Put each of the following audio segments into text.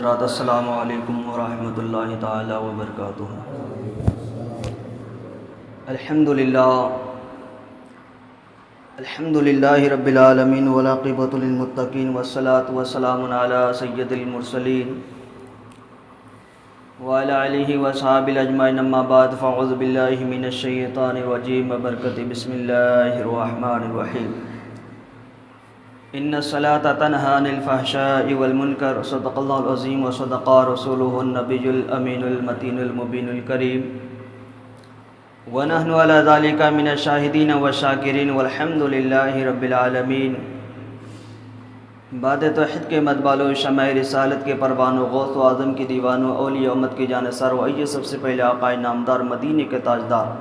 حضرات السلام علیکم ورحمۃ اللہ تعالی وبرکاتہ۔ الحمدللہ رب العالمین والعاقبۃ للمتقین والصلاة والسلام علی سید المرسلین وعلی آلہ وصحبہ اجمعین، اما بعد فاعوذ باللہ من الشیطان الرجیم ببرکۃ بسم اللہ الرحمن الرحیم۔ ان الصلاۃ تنہی عن الفحشاء والمنکر، صدق اللہ العظیم وصدق رسولہ النبی الامین المتین المبین الکریم، ونحن علی ذلک من الشاہدین والشاکرین والحمد للہ رب العالمین۔ باد توحید کے مدبال و شمع رسالت کے پروان و غوث و اعظم کی دیوان و اولیاء امت کی جانثار و آئیے سب سے پہلے آقائے نامدار مدینے کے تاجدار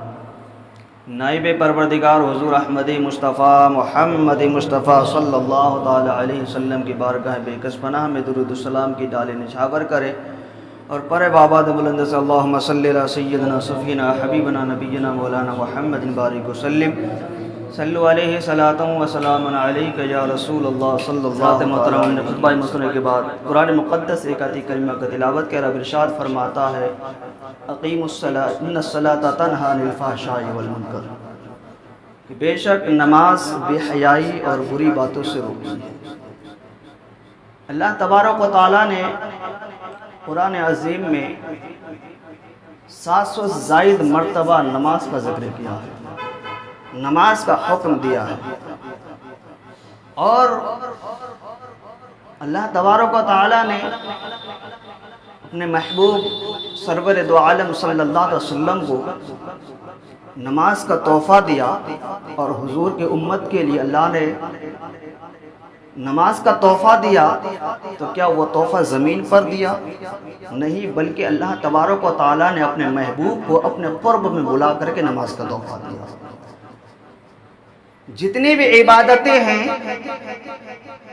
نائب پروردگار حضور احمد مصطفیٰ محمد مصطفیٰ صلی اللہ تعالی علیہ وسلم کی بارگاہ بے کس پناہ میں درود السلام کی ڈالے نچھاور کرے اور پرے باباد بلند سے اللہم صلی علی سیدنا صفینا حبیبنا نبینا مولانا محمد بارک وسلم، صلو علیہ صلاۃ و سلام علیک یا رسول اللہ صلی اللہ علیہ وسلم۔ خطبہ مسنون کے بعد قرآن مقدس ایک آیت کریمہ کا تلاوت کے رب ارشاد فرماتا ہے اقیموا الصلاۃ ان الصلاۃ تنہی عن الفحشاء والمنکر، کہ بے شک نماز بے حیائی اور بری باتوں سے روکتی ہے۔ اللہ تبارک و تعالیٰ نے قرآن عظیم میں 700 زائد مرتبہ نماز کا ذکر کیا ہے، نماز کا حکم دیا ہے، اور اللہ تبارک و تعالیٰ نے اپنے محبوب سرور دو عالم صلی اللہ علیہ وسلم کو نماز کا تحفہ دیا، اور حضور کی امت کے لیے اللہ نے نماز کا تحفہ دیا، تو کیا وہ تحفہ زمین پر دیا؟ نہیں، بلکہ اللہ تبارک و تعالیٰ نے اپنے محبوب کو اپنے قرب میں بلا کر کے نماز کا تحفہ دیا۔ جتنی بھی عبادتیں ہیں،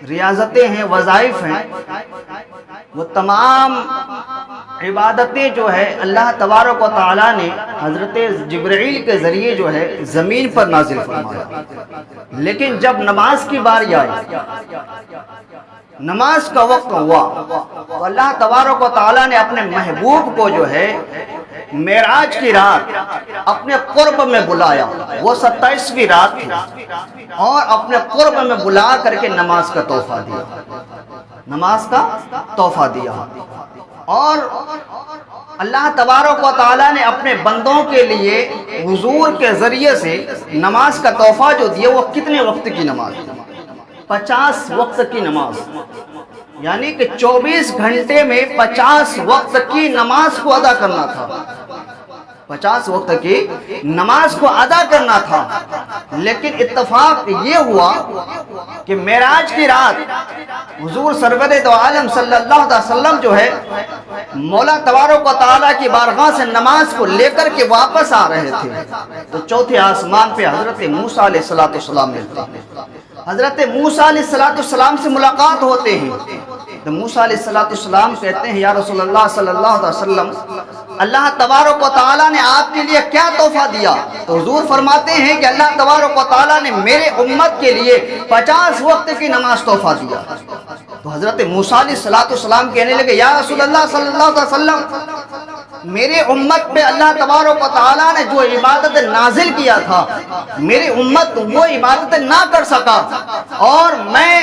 ریاضتیں ہیں، وظائف ہیں، وہ تمام عبادتیں جو ہے اللہ تبارک و تعالیٰ نے حضرت جبرائیل کے ذریعے جو ہے زمین پر نازل فرمایا، لیکن جب نماز کی باری آئی، نماز کا وقت ہوا، تو اللہ تبارک و تعالیٰ نے اپنے محبوب کو جو ہے معراج کی رات اپنے قرب میں بلایا، وہ 27ویں رات تھی، اور اپنے قرب میں بلا کر کے نماز کا تحفہ دیا، نماز کا تحفہ دیا۔ اور اللہ تبارک و تعالیٰ نے اپنے بندوں کے لیے حضور کے ذریعے سے نماز کا تحفہ جو دیا، وہ کتنے وقت کی نماز؟ 50 وقت کی نماز، یعنی کہ 24 گھنٹے میں 50 وقت کی نماز کو ادا کرنا تھا، 50 وقت کی نماز کو ادا کرنا تھا۔ لیکن اتفاق یہ ہوا کہ معراج کی رات حضور سرور دو عالم صلی اللہ علیہ وسلم جو ہے مولا تبارک و تعالیٰ کی بارگاہ سے نماز کو لے کر کے واپس آ رہے تھے، تو چوتھے آسمان پہ حضرت موسیٰ علیہ السلام ملتے ہیں، حضرت موسیٰ علیہ السلام سے ملاقات ہوتے ہیں، تو موسیٰ علیہ السلام کہتے ہیں یا رسول اللہ صلی اللہ علیہ وسلم، اللہ تبارک و تعالیٰ نے آپ کے لیے کیا تحفہ دیا؟ تو حضور فرماتے ہیں کہ اللہ تبارک و تعالیٰ نے میرے امت کے لیے 50 وقت کی نماز تحفہ دیا۔ تو حضرت موسیٰ علیہ السلام کہنے لگے یا رسول اللہ صلی اللہ علیہ وسلم، میرے امت پہ اللہ تبارک و تعالیٰ نے جو عبادت نازل کیا تھا، میری امت وہ عبادت نہ کر سکا، اور میں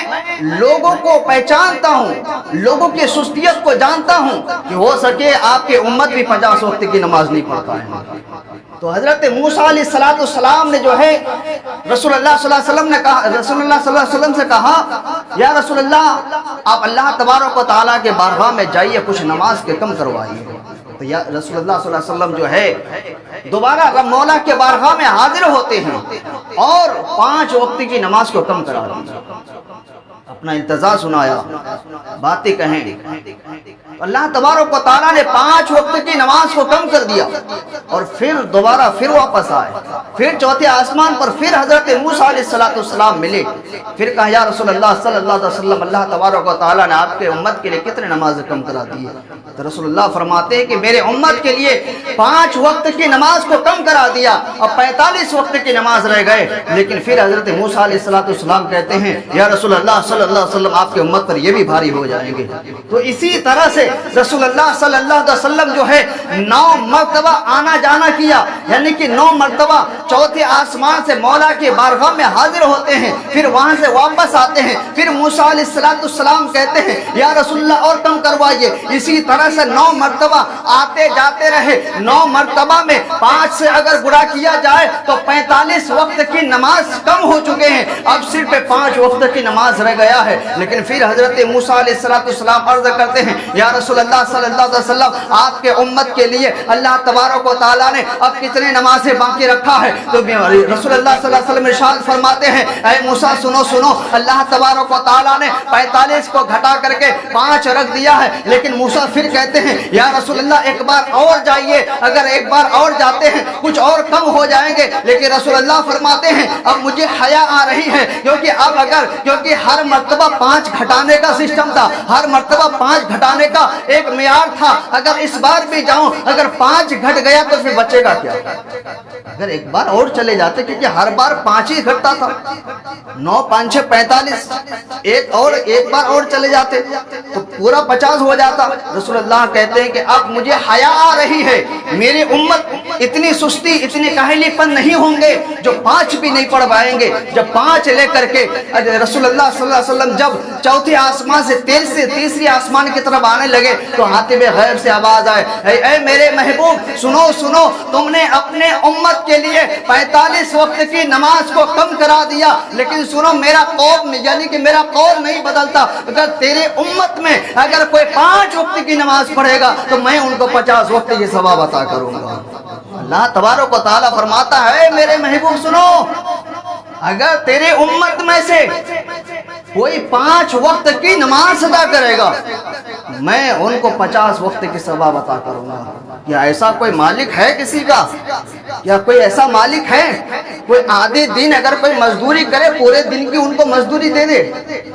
لوگوں کو پہچانتا ہوں، لوگوں کی سستیت کو جانتا ہوں کہ ہو سکے آپ کی امت بھی 50 وقت کی نماز نہیں پڑھتا ہے۔ تو حضرت موسیٰ علیہ السلام نے جو ہے رسول اللہ صلی اللہ علیہ وسلم نے کہا، رسول اللہ صلی اللہ علیہ وسلم سے کہا یا رسول اللہ، آپ اللہ تبارک و تعالیٰ کے بارگاہ میں جائیے، کچھ نماز کے کم کروائیے۔ تو یا رسول اللہ صلی اللہ علیہ وسلم جو ہے دوبارہ مولا کے بارگاہ میں حاضر ہوتے ہیں، اور 5 وقت کی نماز کو کم کرا دیا، اپنا التجا سنایا، باتیں کہیں۔ اللہ تبارک و تعالیٰ نے 5 وقت کی نماز کو کم کر دیا، اور پھر دوبارہ پھر واپس آئے، پھر چوتھے آسمان پر پھر حضرت موسیٰ علیہ السلام ملے، پھر کہا یا رسول اللہ صلی اللہ علیہ وسلم، اللہ تبارک و تعالیٰ نے آپ کے امت کے لیے کتنے نماز کم کرا دی ہے؟ تو رسول اللہ فرماتے ہیں کہ میرے امت کے لیے 5 وقت کی نماز کو کم کرا دیا، اب 45 وقت کی نماز رہ گئے۔ لیکن پھر حضرت موسیٰ علیہ السلام کہتے ہیں یا رسول اللہ صلی صلی اللہ علیہ وسلم آپ کے امت پر یہ بھی بھاری ہو جائیں گے۔ تو اسی طرح سے رسول اللہ صلی اللہ علیہ وسلم جو ہے 9 مرتبہ آنا جانا کیا، یعنی کہ 9 مرتبہ چوتھے آسمان سے مولا کی بارگاہ میں حاضر ہوتے ہیں، پھر وہاں سے واپس آتے ہیں، پھر موسیٰ علیہ السلام کہتے ہیں یا رسول اللہ اور کم کروائیے، اسی طرح سے 9 مرتبہ آتے جاتے رہے۔ 9 مرتبہ میں 5 سے اگر برا کیا جائے تو 45 وقت کی نماز کم ہو چکے ہیں، اب صرف 5 وقت کی نماز رہ گیا ہے۔ لیکن پھر حضرت موسیٰ علیہ السلام عرض کرتے ہیں یا رسول اللہ صلی اللہ علیہ وسلم آپ کے امت کے لیے اللہ تبارک و تعالیٰ نے اب کتنے نمازیں باقی رکھا ہے؟ تو رسول اللہ صلی اللہ علیہ وسلم ارشاد فرماتے ہیں اے موسیٰ سنو، اللہ تبارک و تعالیٰ نے 45 کو گھٹا کر کے 5 رکھ دیا ہے۔ لیکن موسیٰ پھر کہتے ہیں یا رسول اللہ ایک بار اور جائیے، اگر ایک بار اور جاتے ہیں کچھ اور کم ہو جائیں گے۔ لیکن رسول اللہ فرماتے ہیں اب مجھے حیا آ رہی ہے، کیونکہ ہر مرتبہ 5 گھٹانے کا سسٹم تھا، ہر مرتبہ 5 گھٹانے کا ایک معیار تھا۔ اگر اس بار بھی جاؤں اگر 5 گھٹ گیا تو پھر بچے گا کیا؟ اگر ایک بار اور چلے جاتے، کیونکہ ہر بار 5 ہی گھٹتا تھا، 9 5 6 45، ایک بار اور چلے جاتے تو پورا 50 ہو جاتا۔ رسول اللہ کہتے ہیں کہ اب مجھے حیا آ رہی ہے، میری امت اتنی سستی اتنی کاہلی پن نہیں ہوں گے جو 5 بھی نہیں پڑھ پائیں گے۔ جب 5 لے کر کے رسول اللہ صلی اللہ علیہ وسلم جب چوتھے آسمان سے تیسری آسمان کی طرف آنے لگے تو حاتب غیب سے آواز آئے اے میرے محبوب سنو، تم نے اپنے امت کے لیے 45 وقت کی نماز کو کم کرا دیا، لیکن سنو میرا قول یعنی کہ میرا قول نہیں بدلتا۔ اگر تیرے امت میں اگر کوئی 5 وقت کی نماز پڑھے گا تو میں ان کو 50 وقت کی ثواب عطا کروں گا۔ اللہ تبارک و تعالیٰ فرماتا ہے میرے محبوب سنو، اگر تیرے امت میں سے کوئی 5 وقت کی نماز ادا کرے گا میں ان کو 50 وقت کی ثواب عطا کروں گا۔ کیا ایسا کوئی مالک ہے کسی کا؟ کیا کوئی ایسا مالک ہے کوئی آدھے دن اگر کوئی مزدوری کرے پورے دن کی ان کو مزدوری دے دے؟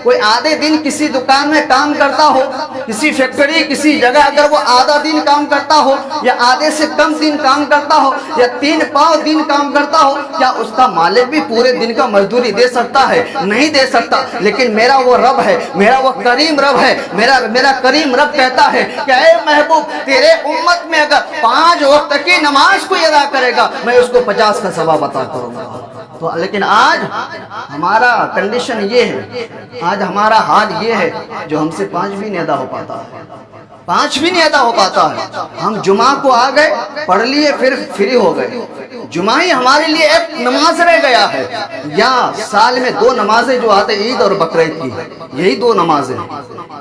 کوئی آدھے دن کسی دکان میں کام کرتا ہو، کسی فیکٹری کسی جگہ اگر وہ آدھا دن کام کرتا ہو یا آدھے سے کم دن کام کرتا ہو یا 3 پاؤ دن کام کرتا ہو، کیا اس کا مالک بھی پورے دن کا مزدوری دے سکتا ہے؟ نہیں دے سکتا۔ لیکن میرا وہ رب ہے، میرا وہ کریم رب ہے، میرا کریم رب کہتا ہے کہ اے محبوب تیرے امت میں اگر 5 وقت کی نماز کوئی ادا کرے گا میں اس کو 50 کا ثواب عطا کروں گا۔ تو لیکن آج ہمارا کنڈیشن یہ ہے، آج ہمارا حال یہ ہے جو ہم سے 5 بھی نہیں ادا ہو پاتا ہے، 5 بھی نہیں ادا ہو پاتا ہے۔ ہم جمعہ کو آ گئے پڑھ لیے پھر فری ہو گئے، جمعہ ہی ہمارے لیے ایک نماز رہ گیا ہے، یا سال میں 2 نمازیں جو آتے عید اور بقرعید کی، یہی 2 نمازیں،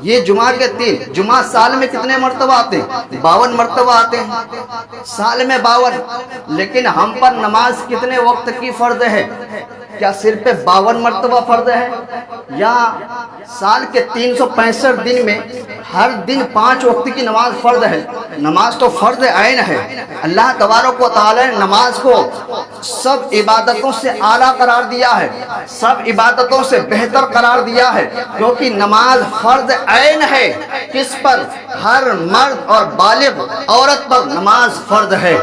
یہ جمعہ کے 3 جمعہ سال میں کتنے مرتبہ آتے ہیں؟ 52 مرتبہ آتے ہیں سال میں 52۔ لیکن ہم پر نماز کتنے وقت کی فرض ہے؟ کیا صرف 52 مرتبہ فرض ہے یا سال کے 365 دن میں ہر دن 5 وقت کی نماز فرض ہے؟ نماز تو فرض عین ہے۔ اللہ تبارک و تعالی نے نماز کو سب عبادتوں سے اعلیٰ قرار دیا ہے، سب عبادتوں سے بہتر قرار دیا ہے، کیونکہ نماز فرض عین ہے۔ کس پر؟ ہر مرد اور بالغ عورت پر نماز فرض ہے۔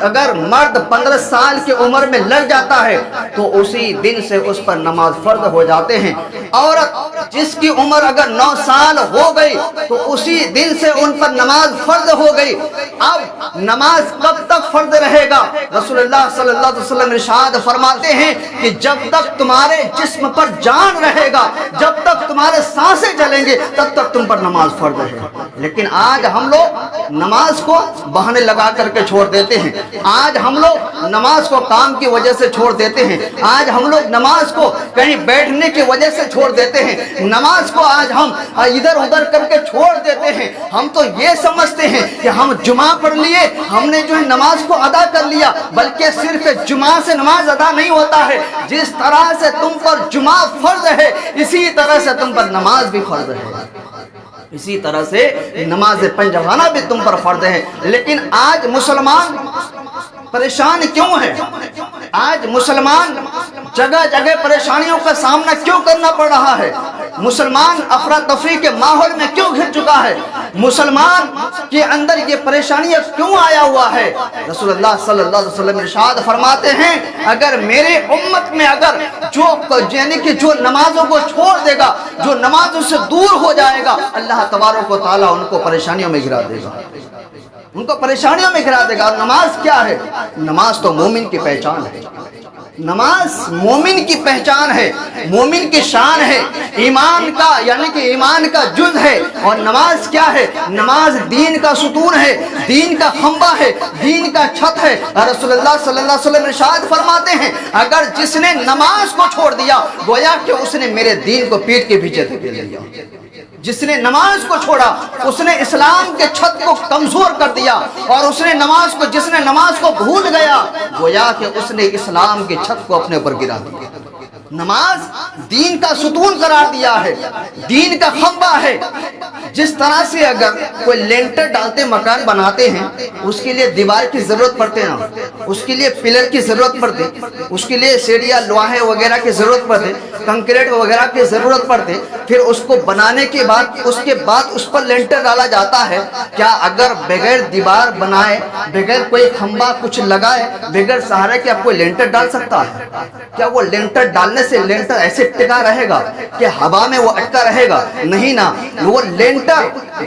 اگر مرد 15 سال کی عمر میں لگ جاتا ہے تو اسی دن سے اس پر نماز فرض ہو جاتے ہیں۔ عورت جس کی عمر اگر 9 سال ہو گئی تو اسی دن سے ان پر نماز فرض ہو گئی۔ اب نماز کب تک فرض رہے گا؟ رسول اللہ صلی اللہ علیہ وسلم ارشاد فرماتے ہیں کہ جب تک تمہارے جسم پر جان رہے گا، جب تک تمہارے سانسیں چلیں گے تب تک تم پر نماز فرض ہے۔ لیکن آج ہم لوگ نماز کو بہانے لگا کر کے چھوڑ دیتے ہیں، آج ہم لوگ نماز کو کام کی وجہ سے چھوڑ دیتے ہیں، آج ہم لوگ نماز کو کہیں بیٹھنے کی وجہ سے چھوڑ دیتے ہیں، نماز کو آج ہم ادھر ادھر کر کے چھوڑ دیتے ہیں۔ ہم تو یہ سمجھتے ہیں کہ ہم جمعہ پڑھ لیے، ہم نے جو ہے نماز کو ادا کر لیا، بلکہ صرف جمعہ سے نماز ادا نہیں ہوتا ہے۔ جس طرح سے تم پر جمعہ فرض ہے اسی طرح سے تم پر نماز بھی فرض ہے، اسی طرح سے نماز پنجوانہ بھی تم پر فرض ہے۔ لیکن آج مسلمان پریشان کیوں ہے؟ آج مسلمان جگہ جگہ پریشانیوں کا سامنا کیوں کرنا پڑ رہا ہے؟ مسلمان افراتفری کے ماحول میں کیوں گھر چکا ہے؟ مسلمان کے اندر یہ پریشانیاں کیوں آیا ہوا ہے؟ رسول اللہ صلی اللہ علیہ وسلم ارشاد فرماتے ہیں اگر میرے امت میں اگر یعنی کہ جو نمازوں کو چھوڑ دے گا، جو نمازوں سے دور ہو جائے گا، اللہ تبارک و تعالیٰ ان کو پریشانیوں میں گرا دے گا، ان کو پریشانیوں میں گرا دے گا۔ اور نماز کیا ہے؟ نماز تو مومن کی پہچان ہے، نماز مومن کی پہچان ہے، مومن کی شان ہے، ایمان کا یعنی کہ ایمان کا جز ہے۔ اور نماز کیا ہے؟ نماز دین کا ستون ہے، دین کا کھمبا ہے، دین کا چھت ہے۔ رسول اللہ صلی اللہ علیہ وسلم ارشاد فرماتے ہیں اگر جس نے نماز کو چھوڑ دیا گویا کہ اس نے میرے دین کو پیٹ کے پیچھے دھکیل دیا۔ جس نے نماز کو چھوڑا اس نے اسلام کے چھت کو کمزور کر دیا، اور اس نے نماز کو جس نے نماز کو بھول گیا گویا کہ اس نے اسلام کے چھت کو اپنے اوپر گرا دیا۔ نماز دین کا ستون قرار دیا ہے، دین کا کھمبا ہے۔ جس طرح سے اگر کوئی لینٹر ڈالتے مکان بناتے ہیں اس کے لیے دیوار کی ضرورت پڑتے نا، اس کے لیے پلر کی ضرورت پڑتے، اس کے لیے سیڑھیاں لوہے وغیرہ کی ضرورت پڑتے، کنکریٹ وغیرہ کی ضرورت پڑتے، پھر اس کو بنانے کے بعد اس پر لینٹر ڈالا جاتا ہے۔ کیا اگر بغیر دیوار بنائے، بغیر کوئی کھمبا کچھ لگائے، بغیر سہارے کے آپ کوئی لینٹر ڈال سکتا ہے؟ کیا وہ لینٹر ڈالنے سے لینٹر ایسے ٹکا رہے گا کہ ہوا میں وہ اٹکا رہے گا؟ نہیں نا، وہ لینٹر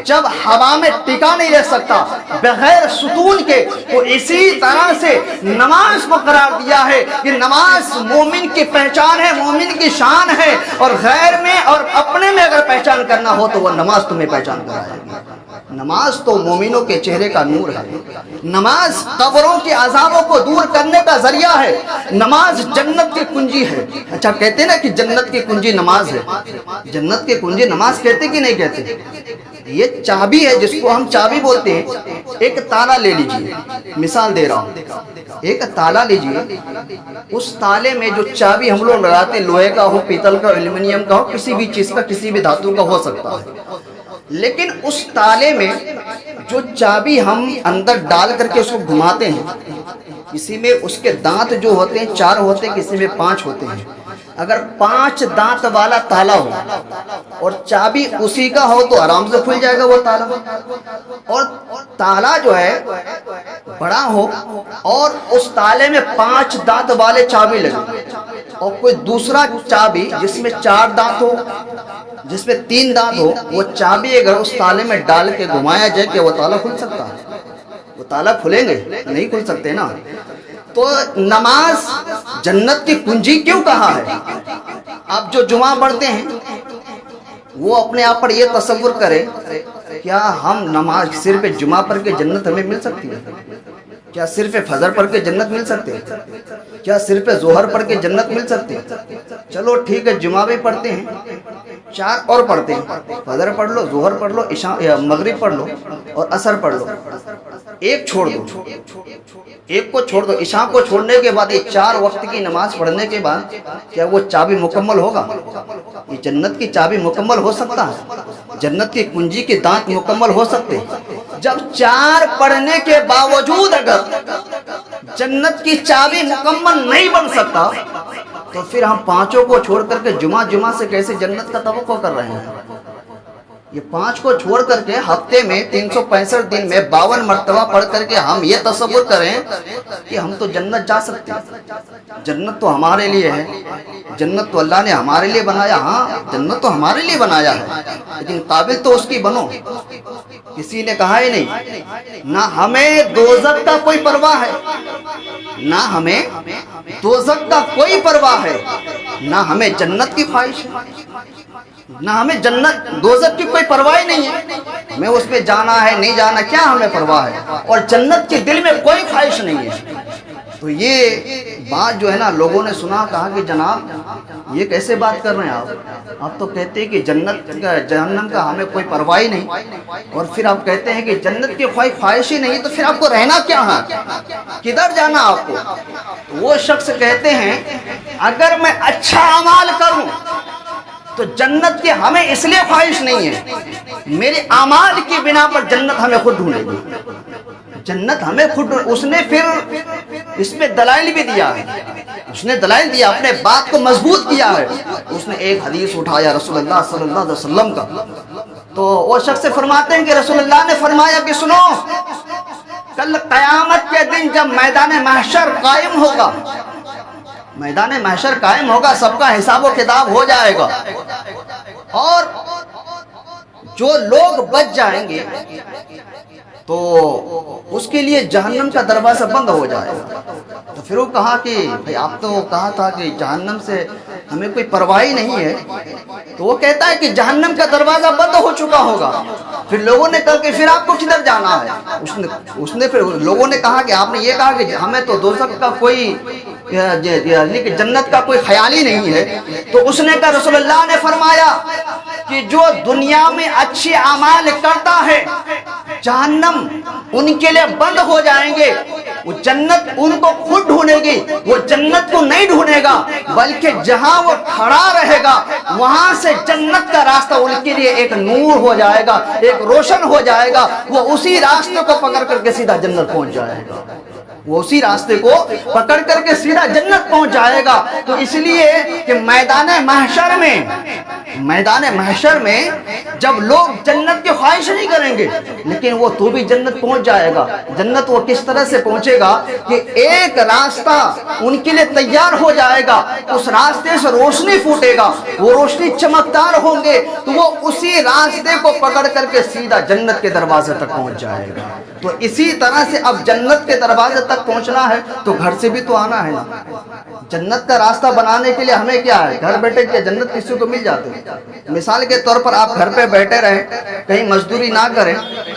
جب ہوا میں ٹکا نہیں رہ سکتا بغیر ستون کے، تو اسی طرح سے نماز کو قرار دیا ہے کہ نماز مومن کی پہچان ہے، مومن کی شان ہے، اور غیر میں اور اپنے میں اگر پہچان کرنا ہو تو وہ نماز تمہیں پہچان کرائے گی۔ نماز تو مومنوں کے چہرے کا نور ہے، نماز قبروں کے عذابوں کو دور کرنے کا ذریعہ ہے، نماز جنت کی کنجی ہے۔ اچھا کہتے ہیں نا کہ جنت کی کنجی نماز ہے، جنت کی کنجی نماز کہتے کہ نہیں کہتے؟ یہ چابی ہے جس کو ہم چابی بولتے ہیں۔ ایک تالا لے لیجئے، مثال دے رہا ہوں، ایک تالا لیجئے، اس تالے میں جو چابی ہم لوگ لگاتے ہیں لوہے کا ہو، پیتل کا، ایلومینیم کا ہو، کسی بھی چیز کا، کسی بھی دھاتوں کا ہو سکتا ہے، لیکن اس تالے میں جو چابی ہم اندر ڈال کر کے اس کو گھماتے ہیں، کسی میں اس کے دانت جو ہوتے ہیں 4 ہوتے ہیں، کسی میں 5 ہوتے ہیں۔ اگر 5 دانت والا تالا ہو اور چابی اسی کا ہو تو آرام سے کھل جائے گا وہ تالا، اور تالا جو ہے بڑا ہو اور اس تالے میں 5 دانت والے چابی لگے، اور کوئی دوسرا چابی جس میں 4 دانت ہو، جس میں 3 دانت ہو، وہ چابی اگر اس تالے میں ڈال کے گھمایا جائے کہ وہ تالا کھل سکتا ہے؟ وہ تالا کھلیں گے؟ نہیں کھل سکتے نا۔ تو نماز جنت کی کنجی کیوں کہا ہے؟ آپ جو جمعہ پڑھتے ہیں وہ اپنے آپ پر یہ تصور کریں کیا ہم نماز صرف جمعہ پڑھ کے جنت ہمیں مل سکتی ہے؟ کیا صرف فجر پڑھ کے جنت مل سکتے ہیں؟ کیا صرف ظہر پڑھ کے جنت مل سکتے ہیں؟ چلو ٹھیک ہے، جمعہ بھی پڑھتے ہیں، 4 اور پڑھتے ہیں، فجر پڑھ لو، ظہر پڑھ لو، عشاء مغرب پڑھ لو اور عصر پڑھ لو، ایک چھوڑ دو، ایک کو چھوڑ دو۔ عشاء کو چھوڑنے کے بعد یہ 4 وقت کی نماز پڑھنے کے بعد کیا وہ چابی مکمل ہوگا؟ یہ جنت کی چابی مکمل ہو سکتا ہے؟ جنت کی کنجی کے دانت مکمل ہو سکتے؟ جب 4 پڑھنے کے باوجود اگر جنت کی چابی مکمل نہیں بن سکتا تو پھر ہم 5 کو چھوڑ کر کے جمعہ سے کیسے جنت کا توقع کر رہے ہیں؟ یہ 5 کو چھوڑ کر کے ہفتے میں 365 دن میں 52 مرتبہ پڑھ کر کے ہم یہ تصور کریں کہ ہم تو جنت جا سکتے ہیں۔ جنت تو ہمارے لیے ہے، جنت تو اللہ نے ہمارے لیے بنایا، ہاں جنت تو ہمارے لیے بنایا ہے، لیکن قابل تو اس کی بنو۔ کسی نے کہا ہی نہیں، نہ ہمیں دوزخ کا کوئی پرواہ ہے، نہ ہمیں دوزخ کا کوئی پرواہ ہے، نہ ہمیں جنت کی خواہش ہے، نہ ہمیں جنت دوزخ کی کوئی پرواہ نہیں ہے۔ ہمیں اس میں جانا ہے نہیں جانا کیا ہمیں پرواہ ہے، اور جنت کے دل میں کوئی خواہش نہیں ہے۔ تو یہ بات جو ہے نا لوگوں نے سنا، کہا کہ جناب یہ کیسے بات کر رہے ہیں آپ تو کہتے ہیں کہ جنت کا جہنم کا ہمیں کوئی پرواہ ہی نہیں، اور پھر آپ کہتے ہیں کہ جنت کی خواہش ہی نہیں، تو پھر آپ کو رہنا کیا ہے، کدھر جانا آپ کو؟ وہ شخص کہتے ہیں اگر میں اچھا اعمال کروں تو جنت کی ہمیں اس لیے خواہش نہیں ہے، میرے اعمال کی بنا پر جنت ہمیں خود ڈھونڈے گی، جنت ہمیں خود۔ اس نے پھر اس میں دلائل بھی دیا ہے، اس نے دلائل دیا، اپنے بات کو مضبوط کیا ہے. اس نے ایک حدیث اٹھایا رسول اللہ صلی اللہ علیہ وسلم کا، تو وہ شخص سے فرماتے ہیں کہ رسول اللہ نے فرمایا کہ سنو، کل قیامت کے دن جب میدان محشر قائم ہوگا، میدان محشر قائم ہوگا، سب کا حساب و کتاب ہو جائے گا، اور جو لوگ بچ جائیں گے تو اس کے لیے جہنم کا دروازہ بند ہو جائے گا. تو پھر وہ کہا کہ بھئی آپ تو کہا تھا کہ جہنم سے ہمیں کوئی پرواہ نہیں ہے. تو وہ کہتا ہے کہ جہنم کا دروازہ بند ہو چکا ہوگا. پھر لوگوں نے کہا کہ پھر آپ کو کدھر جانا ہے؟ اس نے پھر لوگوں نے کہا کہ آپ نے یہ کہا کہ ہمیں تو دوزخ کا کوئی لیکن جنت کا کوئی خیال ہی نہیں ہے. تو اس نے کہا، رسول اللہ نے فرمایا کہ جو دنیا میں اچھے اعمال کرتا ہے جہنم ان کے لیے بند ہو جائیں گے، وہ جنت ان کو خود ڈھونڈے گی. وہ جنت کو نہیں ڈھونڈے گا، بلکہ جہاں وہ کھڑا رہے گا وہاں سے جنت کا راستہ ان کے لیے ایک نور ہو جائے گا، ایک روشن ہو جائے گا. وہ اسی راستے کو پکڑ کر کے سیدھا جنت پہنچ جائے گا، وہ اسی راستے کو پکڑ کر کے سیدھا جنت پہنچ جائے گا. تو اس لیے کہ میدان محشر میں جب لوگ جنت کی خواہش نہیں کریں گے، لیکن وہ تو بھی جنت پہنچ جائے گا. جنت وہ کس طرح سے پہنچے گا کہ ایک راستہ ان کے لیے تیار ہو جائے گا، اس راستے سے روشنی پھوٹے گا، وہ روشنی چمکدار ہوں گے، تو وہ اسی راستے کو پکڑ کر کے سیدھا جنت کے دروازے تک پہنچ جائے گا. تو اسی طرح سے اب جنت کے دروازے تک پہنچنا ہے تو گھر سے بھی تو آنا ہے نا. جنت کا راستہ بنانے کے لیے ہمیں کیا ہے، گھر بیٹھے کیا جنت کسی کو مل جاتے ہیں. مثال کے طور پر آپ گھر پہ بیٹھے رہیں، کہیں مزدوری نہ کریں،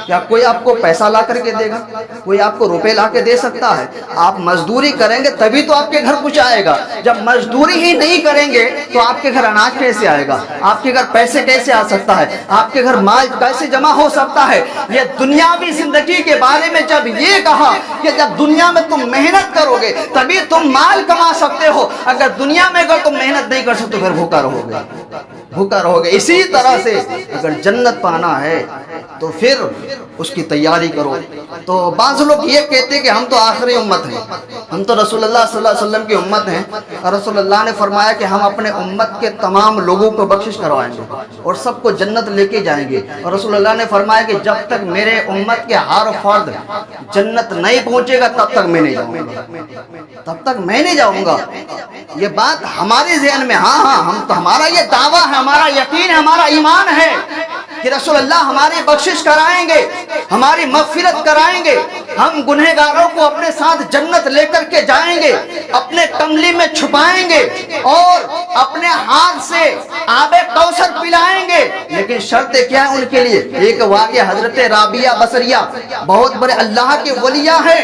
کیا کوئی آپ کو پیسہ لا کر کے دے گا؟ کوئی آپ کو روپے لا کے دے سکتا ہے؟ آپ مزدوری کریں گے تبھی تو آپ کے گھر کچھ آئے گا. جب مزدوری ہی نہیں کریں گے تو آپ کے گھر اناج کیسے آئے گا؟ آپ کے گھر پیسے کیسے آ سکتا ہے؟ آپ کے گھر مال کیسے جمع ہو سکتا ہے؟ یہ دنیاوی زندگی کے بارے میں جب یہ کہا کہ جب دنیا میں تم محنت کرو گے تبھی تم مال کما سکتے ہو، اگر دنیا میں اگر تم محنت نہیں کر سکتے تو پھر بھوکا رہو گے. اسی طرح سے اگر جنت پانا ہے تو پھر اس کی تیاری کرو. تو بعض لوگ یہ کہتے ہیں کہ ہم تو آخری امت ہیں، ہم تو رسول اللہ صلی اللہ علیہ وسلم کی امت ہیں، اور رسول اللہ نے فرمایا کہ ہم اپنے امت کے تمام لوگوں کو بخشش کروائیں گے اور سب کو جنت لے کے جائیں گے. اور رسول اللہ نے فرمایا کہ جب تک میرے امت کے ہر فرد جنت نہیں پہنچے گا تب تک میں نہیں جاؤں گا. یہ بات ہمارے ذہن میں، ہم تو، ہمارا یہ دعویٰ ہے، ہمارا یقین ہے، ہمارا ایمان ہے کہ رسول اللہ ہماری بخشش کرائیں گے، ہماری مغفرت کرائیں گے. ہم گنہگاروں کو اپنے ساتھ جنت لے کر کے جائیں گے، اپنے کملی میں چھپائیں گے اور اپنے ہاتھ سے آب کوثر پلائیں گے. لیکن شرط کیا ہے ان کے لیے؟ ایک واقعہ حضرت رابعہ بصریہ بہت بڑے اللہ کے ولیہ ہے،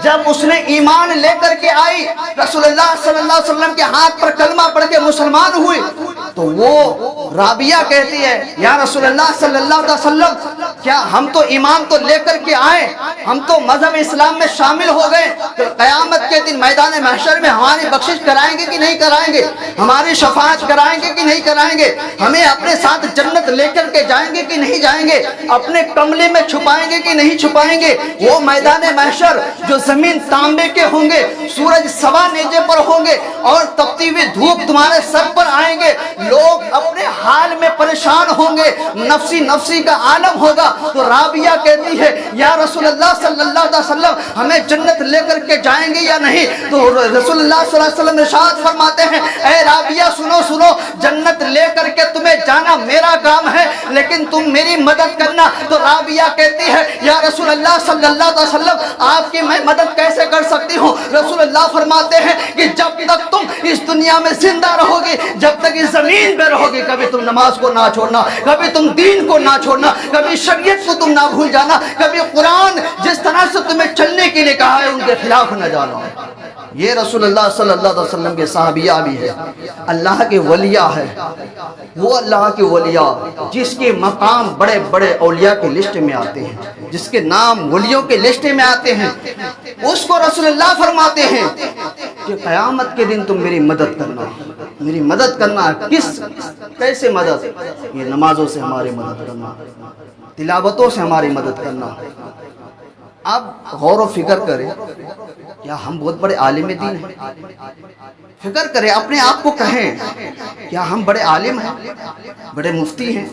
جب اس نے ایمان لے کر کے آئی، رسول اللہ صلی اللہ علیہ وسلم کے ہاتھ پر کلمہ پڑھ کے مسلمان ہوئی، تو وہ رابعہ کہتی ہے، یا رسول اللہ صلی اللہ علیہ وسلم، کیا ہم تو ایمان تو لے کر کے آئے، ہم تو مذہب اسلام میں شامل ہو گئے، تو قیامت کے دن میدان محشر میں ہماری بخشش کرائیں گے کہ نہیں کرائیں گے؟ ہماری شفاعت کرائیں گے کہ نہیں کرائیں گے؟ ہمیں اپنے ساتھ جنت لے کر کے جائیں گے کہ نہیں جائیں گے؟ اپنے کملے میں چھپائیں گے کہ نہیں چھپائیں گے؟ وہ میدان محشر جو زمین تانبے کے ہوں گے، سورج سوا نیزے پر ہوں گے اور تپتی ہوئی دھوپ تمہارے سر پر آئیں گے، لوگ اپنے حال میں پریشان ہوں گے، نفسی کا عالم ہوگا. تو رابعہ کہتی ہے، یا رسول اللہ صلی اللہ علیہ وسلم، ہمیں جنت لے کر کے جائیں گے یا نہیں؟ تو رسول اللہ صلی اللہ علیہ وسلم ارشاد فرماتے ہیں، اے رابعہ سنو، جنت لے کر کے تمہیں جانا میرا کام ہے، لیکن تم میری مدد کرنا. تو رابعہ کہتی ہے، یا رسول اللہ صلی اللہ علیہ وسلم، آپ کی میں مدد کیسے کر سکتی ہوں؟ رسول اللہ فرماتے ہیں کہ جب تک تم اس دنیا میں زندہ رہو گی، جب تک اس زمین پہ رہو گی، کبھی تم نماز کو نہ چھوڑنا، کبھی تم دین کو نہ چھوڑنا، کبھی شریعت کو تم نہ بھول جانا، کبھی قرآن جس طرح سے تمہیں چلنے کے لیے کہا ہے ان کے خلاف نہ جانا. یہ رسول اللہ صلی اللہ علیہ وسلم کے صحابیہ بھی ہے، اللہ کے ولیہ ہے. وہ اللہ کے ولیہ جس کے مقام بڑے بڑے اولیاء کے لسٹ میں آتے ہیں، جس کے نام ولیوں کے لسٹ میں آتے ہیں، اس کو رسول اللہ فرماتے ہیں کہ قیامت کے دن تم میری مدد کرنا. کیسے مدد؟ یہ نمازوں سے ہماری مدد کرنا، تلاوتوں سے ہماری مدد کرنا. آپ غور و فکر کریں، کیا ہم بہت بڑے عالم دین ہیں؟ فکر کریں، اپنے آپ کو کہیں کیا ہم بڑے عالم ہیں، بڑے مفتی ہیں،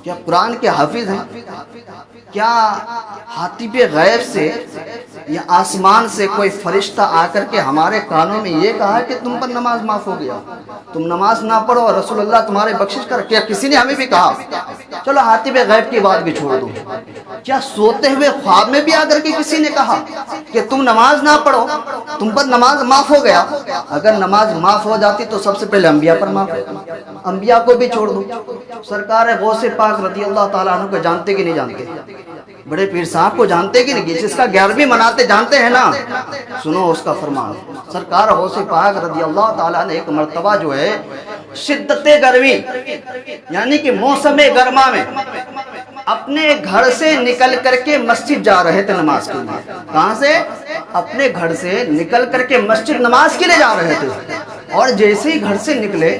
کیا قرآن کے حافظ ہیں؟ کیا حاتب غیب سے یا آسمان سے کوئی فرشتہ آ کر کے ہمارے کانوں میں یہ کہا کہ تم پر نماز معاف ہو گیا، تم نماز نہ پڑھو اور رسول اللہ تمہارے بخشش کر؟ کیا کسی نے ہمیں بھی کہا؟ چلو حاتب غیب کی بات بھی چھوڑ دو، کیا سوتے ہوئے خواب میں بھی آ کر کے کسی نے کہا کہ تم نماز نہ پڑھو، تم پر نماز معاف ہو گیا؟ اگر نماز معاف ہو جاتی تو سب سے پہلے انبیاء پر معاف ہوتی، انبیاء کو بھی چھوڑ دو۔ سرکار غوث پاک رضی اللہ تعالیٰ عنہ کو جانتے کہ نہیں جانتے؟ بڑے پیر صاحب کو جانتے کہ نہیں؟ جس کا 11ویں مناتے جانتے ہیں نا؟ سنو اس کا فرمان، سرکار غوث پاک رضی اللہ تعالیٰ نے ایک مرتبہ جو ہے شدت گرمی یعنی کہ موسم گرما میں اپنے گھر سے نکل کر کے مسجد جا رہے تھے نماز کے لیے۔ کہاں سے؟ اپنے گھر سے نکل کر کے مسجد نماز کے لیے جا رہے تھے، اور جیسے ہی گھر سے نکلے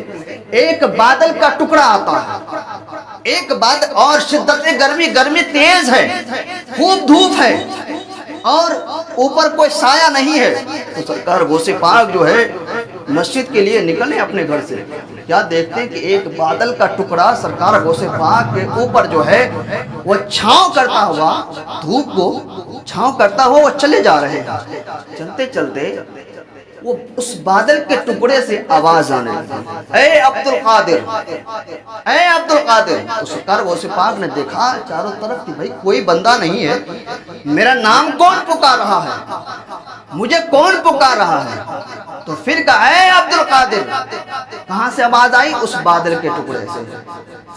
ایک بادل کا ٹکڑا آتا ہے، ایک بادل، اور شدت گرمی تیز ہے، خوب دھوپ ہے اور اوپر کوئی سایہ نہیں ہے۔ تو سرکار غوث پاک جو ہے مسجد کے لیے نکلے اپنے گھر سے، کیا دیکھتے ہیں کہ ایک بادل کا ٹکڑا سرکار غوث پاک کے اوپر جو ہے وہ چھاؤں کرتا ہوا، دھوپ کو چھاؤں کرتا ہوا وہ چلے جا رہے ہیں۔ چلتے چلتے وہ اس بادل کے ٹکڑے سے آواز آنے لگی، اے عبد القادر، اے عبد القادر۔ تو سرکار غوث پاک نے دیکھا چاروں طرف کہ بھائی کوئی بندہ نہیں ہے، میرا نام کون پکار رہا ہے، مجھے کون پکار رہا ہے؟ تو پھر کہا اے عبد القادر۔ کہاں سے آواز آئی؟ اس بادل کے ٹکڑے سے۔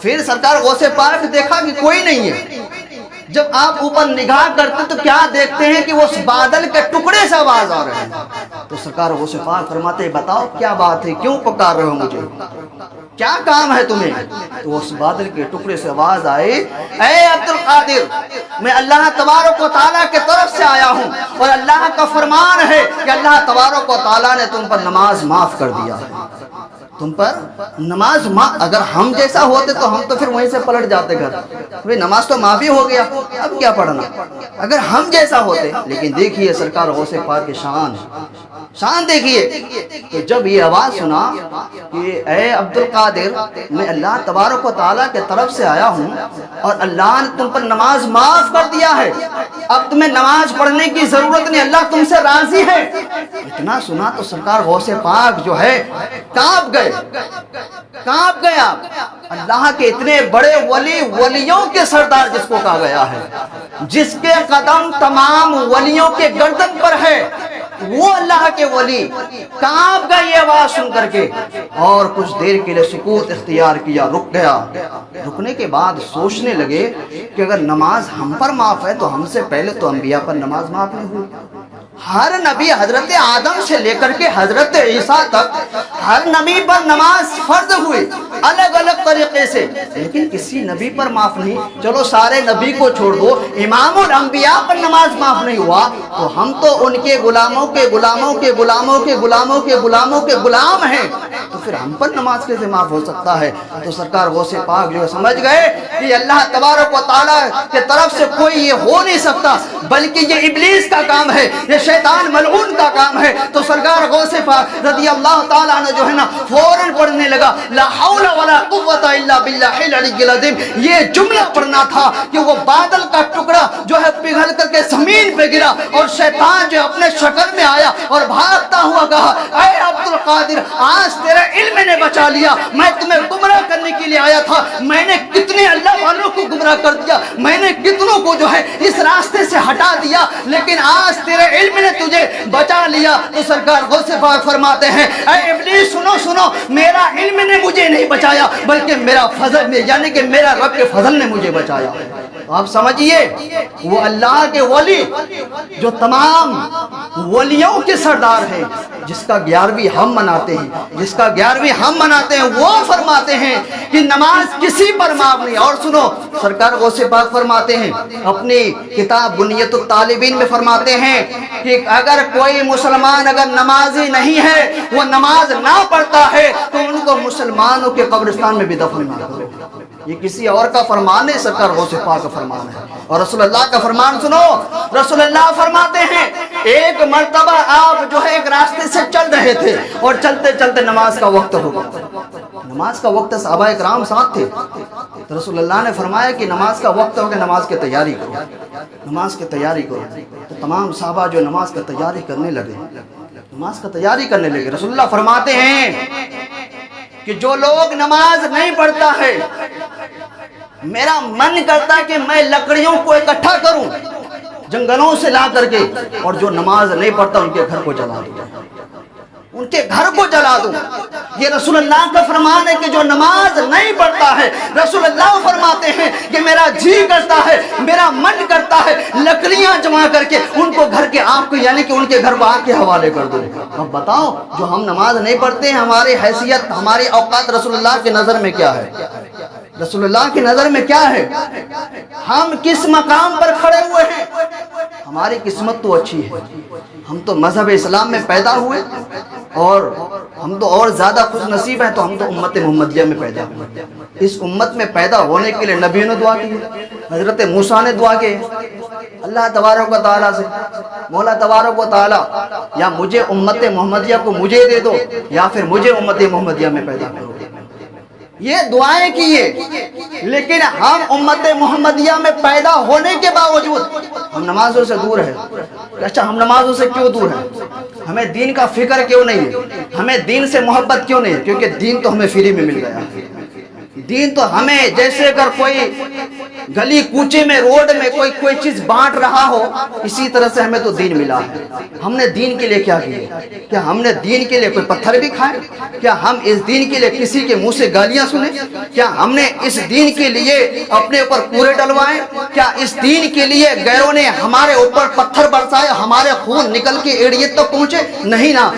پھر سرکار غوث پاک نے دیکھا کہ کوئی نہیں ہے۔ جب آپ اوپر نگاہ کرتے تو کیا دیکھتے ہیں کہ وہ اس بادل کے ٹکڑے سے آواز آ رہے ہیں۔ تو سرکار غوث پاک فرماتے ہیں بتاؤ کیا بات ہے، کیوں پکار رہے ہو مجھے، کیا کام ہے تمہیں؟ تو اس بادل کے ٹکڑے سے آواز آئی، اے عبد القادر، میں اللہ تبارک و تعالیٰ کے طرف سے آیا ہوں، اور اللہ کا فرمان ہے کہ اللہ تبارک و تعالیٰ نے تم پر نماز معاف کر دیا ہے، تم پر نماز معاف۔ اگر ہم جیسا ہوتے تو ہم تو پھر وہیں سے پلٹ جاتے گھر، بھئی نماز تو معافی ہو گیا، اب کیا پڑھنا، اگر ہم جیسا ہوتے۔ لیکن دیکھیے سرکار غوث پاک کی شان دیکھیے کہ جب یہ آواز سنا کہ اے عبد القادر، میں اللہ تبارک و تعالیٰ کے طرف سے آیا ہوں اور اللہ نے تم پر نماز معاف کر دیا ہے، اب تمہیں نماز پڑھنے کی ضرورت نہیں، اللہ تم سے راضی ہے۔ اتنا سنا تو سرکار غوث پاک جو ہے کانپ گئے آپ۔ اللہ کے اتنے بڑے ولی، ولیوں کے سردار جس کو کہا گیا ہے، جس کے قدم تمام ولیوں کے گردن پر ہے، وہ اللہ کے ولی کانپ گئے یہ آواز سن کر کے، اور کچھ دیر کے لیے سکوت اختیار کیا، رک گیا۔ رکنے کے بعد سوچنے لگے کہ اگر نماز ہم پر معاف ہے تو ہم سے پہلے تو انبیاء پر نماز معاف نہیں ہوئی۔ ہر نبی حضرت آدم سے لے کر کے حضرت عیسیٰ تک ہر نبی پر نماز فرض ہوئی الگ الگ طریقے سے، لیکن کسی نبی پر معاف نہیں۔ چلو سارے نبی کو چھوڑ دو، امام الانبیاء پر نماز معاف نہیں ہوا تو ہم تو ان کے غلاموں کے غلاموں کے غلاموں کے غلاموں کے غلاموں کے غلام ہیں، تو پھر ہم پر نماز کیسے معاف ہو سکتا ہے؟ تو سرکار غوث پاک جو سمجھ گئے کہ اللہ تبارک و تعالیٰ کے طرف سے کوئی یہ ہو نہیں سکتا، بلکہ یہ ابلیس کا کام ہے، یہ شیطان ملعون کا کام ہے۔ تو سرکار غوث پاک رضی اللہ تعالیٰ عنہ جو ہے نا فوراً پڑھنے لگا، لا حول ولا قوت الا باللہ العلی العظیم۔ یہ جملہ پڑھنا تھا کہ وہ بادل کا ٹکڑا جو ہے پگھل کر کے زمین پہ گرا، اور شیطان جو اپنے شکل میں آیا اور بھاگتا ہوا کہا، اے عبد القادر، آج تیرے علم نے بچا لیا، میں تمہیں گمراہ کرنے کے لیے آیا تھا، میں نے کتنے اللہ والوں کو گمراہ کر دیا، میں نے کتنوں کو جو ہے اس راستے سے ہٹا دیا، لیکن آج تیرے علم نے تجھے بچا لیا۔ تو سرکار غوث پاک فرماتے ہیں، اے ابلیس سنو سنو، میرا علم نے مجھے نہیں بچایا، بلکہ میرا فضل نے، یعنی کہ میرا رب کے فضل نے مجھے بچایا۔ آپ سمجھئے وہ اللہ کے ولی جو تمام ولیوں کے سردار ہیں، جس کا 11ویں ہم مناتے ہیں، وہ فرماتے ہیں کہ نماز کسی پر معاف نہیں۔ اور سنو سرکار غوث پاک فرماتے ہیں اپنی کتاب بنیت الطالبین میں فرماتے ہیں کہ اگر کوئی مسلمان اگر نمازی نہیں ہے، وہ نماز نہ پڑھتا ہے، تو ان کو مسلمانوں کے قبرستان میں بھی دفن نہ کرو۔ یہ کسی اور کا فرمان نہیں، سرکار غوث پاک کا فرمان ہے۔ اور رسول اللہ کا فرمان سنو، رسول اللہ فرماتے ہیں ایک مرتبہ آپ جو ہے ایک راستے سے چل رہے تھے اور چلتے چلتے نماز کا وقت ہو گیا۔ نماز کا وقت، صحابہ کرام ساتھ تھے، تو رسول اللہ نے فرمایا کہ نماز کا وقت ہو گیا، نماز کی تیاری کرو، نماز کی تیاری کرو۔ تو تمام صحابہ جو نماز کا تیاری کرنے لگے، نماز کا تیاری کرنے لگے۔ رسول اللہ فرماتے ہیں کہ جو لوگ نماز نہیں پڑھتا ہے، میرا من کرتا ہے کہ میں لکڑیوں کو اکٹھا کروں جنگلوں سے لا کر کے، اور جو نماز نہیں پڑھتا ان کے گھر کو جلا دوں، ان کے گھر کو جلا دوں۔ یہ رسول اللہ کا فرمان ہے کہ جو نماز نہیں پڑھتا ہے، رسول اللہ فرماتے ہیں کہ میرا جی کرتا ہے، میرا من کرتا ہے لکڑیاں جمع کر کے ان کو گھر کے آگ کو، یعنی کہ ان کے گھر کو آگ کے حوالے کر دوں۔ اب بتاؤ، جو ہم نماز نہیں پڑھتے ہیں، ہماری حیثیت، ہماری اوقات رسول اللہ کی نظر میں کیا ہے؟ رسول اللہ کی نظر میں کیا ہے؟ ہم کس مقام پر کھڑے ہوئے ہیں؟ ہماری قسمت تو اچھی ہے، ہم تو مذہب اسلام میں پیدا ہوئے، اور ہم تو اور زیادہ خوش نصیب ہیں، تو ہم تو امت محمدیہ میں پیدا ہوئے۔ اس امت میں پیدا ہونے کے لیے نبیوں نے دعا کی، حضرت موسیٰ نے دعا کی اللہ تبارک و تعالیٰ سے، مولا تبارک و تعالیٰ یا مجھے امت محمدیہ کو مجھے دے دو، یا پھر مجھے امت محمدیہ میں پیدا کرو۔ یہ دعائیں کیے، لیکن ہم امت محمدیہ میں پیدا ہونے کے باوجود ہم نمازوں سے دور ہیں۔ اچھا، ہم نمازوں سے کیوں دور ہیں؟ ہمیں دین کا فکر کیوں نہیں ہے؟ ہمیں دین سے محبت کیوں نہیں ہے؟ کیونکہ دین تو ہمیں فری میں مل گیا۔ دین تو ہمیں جیسے اگر کوئی گلی کوچے میں، روڈ میں کوئی چیز بانٹ رہا ہو، اسی طرح سے ہمیں تو دین ملا ہے۔ ہم نے دین کے لیے کیا کیا؟ کیا ہم نے دین کے لیے کوئی پتھر بھی کھائے؟ کیا ہم اس دین کے لیے کسی کے منہ سے گالیاں سنے؟ کیا ہم نے اس دین کے لیے اپنے اوپر کوڑے ڈلوائے؟ کیا اس دین کے لیے غیروں نے ہمارے اوپر پتھر برسائے، ہمارے خون نکل کے ایڑیت تک پہنچے؟ نہیں نا۔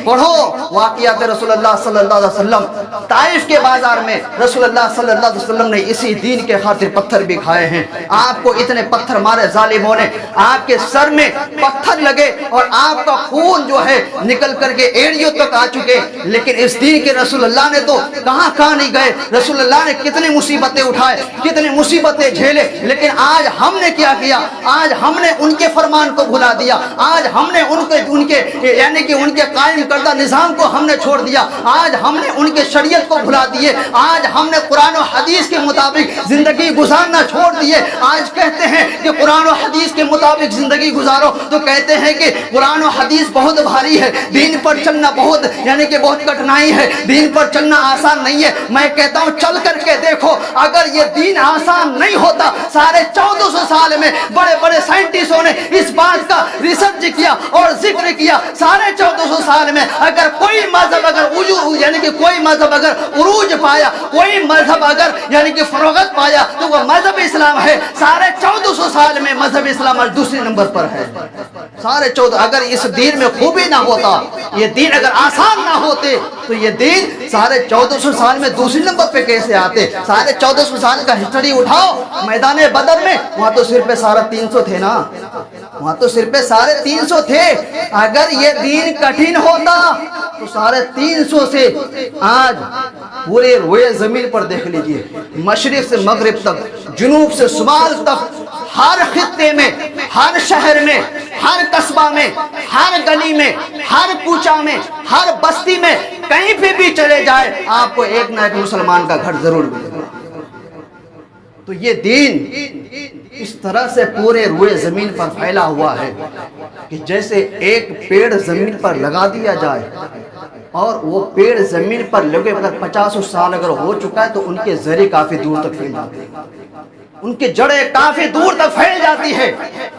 پڑھو واقعات رسول اللہ صلی اللہ علیہ وسلم، طائف کے بازار میں رسول اللہ صلی اللہ علیہ وسلم نے اسی دین کے خاطر پتھر بھی کھائے ہیں۔ آپ کو اتنے پتھر مارے ظالموں نے، آپ کے سر میں پتھر لگے اور آپ کا خون جو ہے نکل کر کے ایڑیوں تک آ چکے، لیکن اس دین کے رسول اللہ نے تو کہاں نہیں گئے۔ رسول اللہ نے کتنی مصیبتیں اٹھائے، کتنی مصیبتیں جھیلے، لیکن آج ہم نے کیا کیا؟ آج ہم نے ان کے فرمان کو بھلا دیا، آج ہم نے ان کے یعنی کہ ان کے قائم کردہ نظام کو ہم نے چھوڑ دیا، آج ہم نے ان کے شریعت کو بھلا دیے، آج ہم نے قرآن و حدیث کے مطابق زندگی گزارنا چھوڑ دیے۔ آج کہتے ہیں کہ قرآن و حدیث کے مطابق زندگی گزارو، تو کہتے ہیں کہ قرآن و حدیث بہت بھاری ہے، دین پر چلنا بہت یعنی کہ بہت کٹھنائی ہے، دین پر چلنا آسان نہیں ہے۔ میں کہتا ہوں چل کر کے دیکھو، اگر یہ دین آسان نہیں ہوتا، سارے 1400 سال میں بڑے بڑے سائنٹسٹوں نے اس بات کا ریسرچ کیا اور ذکر کیا، سارے 1400 سال میں اگر کوئی مذہب اگر یعنی کہ کوئی مذہب اگر عروج پایا، کوئی مذہب اگر یعنی کہ فروغت پایا، تو وہ مذہب اسلام ہے۔ سارے 1400 سال میں مذہب اسلام دوسرے نمبر پر ہے۔ سارے 14، اگر اس دین میں خوبی نہ ہوتا، یہ دین اگر آسان نہ ہوتے، تو یہ دین سارے 1400 سال میں دوسری نمبر پہ کیسے آتے؟ سارے 1400 سال کا ہسٹری اٹھاؤ، میدان بدر میں وہاں تو صرف 350 تھے نا، وہاں تو صرف 350 تھے۔ اگر یہ دین کٹھن ہوتا تو 350 سے آج پورے روئے زمین پر دیکھ لیجئے، مشرق سے مغرب تک، جنوب سے شمال تک، ہر خطے میں، ہر شہر میں، ہر قصبہ میں، ہر گلی میں، ہر کوچہ میں، ہر بستی میں، کہیں پہ بھی چلے جائے، آپ کو ایک نہ ایک مسلمان کا گھر ضرور ملے گا۔ تو یہ دین اس طرح سے پورے روئے زمین پر پھیلا ہوا ہے کہ جیسے ایک پیڑ زمین پر لگا دیا جائے، اور وہ پیڑ زمین پر لگے اگر 50 سال اگر ہو چکا ہے، تو ان کے ذریعے کافی دور تک پھیل جاتے ہیں، ان کی جڑیں کافی دور تک پھیل جاتی ہے۔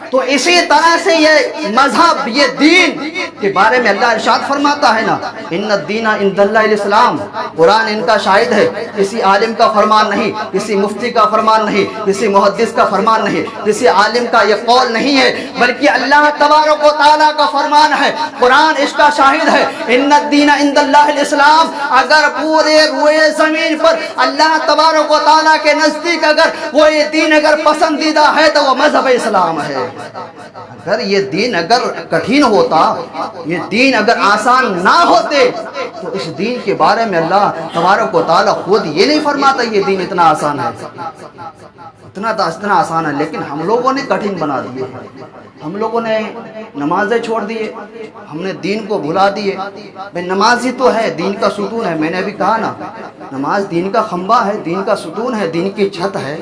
تو اسی طرح سے یہ مذہب، یہ دین کے بارے میں اللہ ارشاد فرماتا ہے نا، ان الدین عند اللہ الاسلام، قرآن ان کا شاہد ہے، کسی عالم کا فرمان نہیں، کسی مفتی کا فرمان نہیں، کسی محدث کا فرمان نہیں، کسی عالم کا یہ قول نہیں ہے، بلکہ اللہ تبارک و تعالیٰ کا فرمان ہے، قرآن اس کا شاہد ہے، ان الدین عند اللہ الاسلام۔ اگر پورے روئے زمین پر اللہ تبارک و تعالیٰ کے نزدیک اگر کوئی دین اگر پسندیدہ ہے تو وہ مذہب اسلام ہے۔ اگر یہ دین اگر کٹھن ہوتا یہ دین اگر آسان نہ ہوتے تو اس دین کے بارے میں اللہ تبارک و تعالیٰ خود یہ نہیں فرماتا یہ دین اتنا آسان ہے، اتنا آسان ہے، لیکن ہم لوگوں نے کٹھن بنا دیے، ہم لوگوں نے نمازیں چھوڑ دیے، ہم نے دین کو بھلا دیے۔ بھئی نماز ہی تو ہے دین کا ستون ہے، میں نے ابھی کہا نا، نماز دین کا کھمبا ہے، دین کا ستون ہے، دین کی چھت ہے۔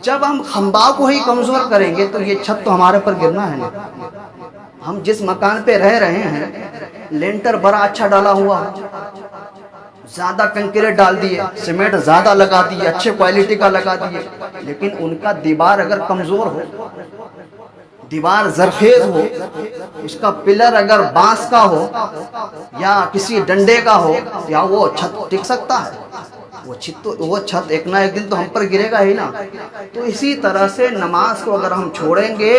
جب ہم کھمبا کو ہی کمزور کریں گے تو یہ چھت تو ہمارے پر گرنا ہے نا۔ ہم جس مکان پہ رہ رہے ہیں لینٹر بڑا اچھا ڈالا ہوا، زیادہ کنکریٹ ڈال دیے، سیمنٹ زیادہ لگا دیے، اچھے کوالٹی کا لگا دیے، لیکن ان کا دیوار اگر کمزور ہو، دیوار زرخیز ہو، اس کا پلر اگر بانس کا ہو یا کسی ڈنڈے کا ہو، یا وہ چھت ٹک سکتا ہے؟ وہ چھت ایک نہ ایک دن تو ہم پر گرے گا ہی نا۔ تو اسی طرح سے نماز کو اگر ہم چھوڑیں گے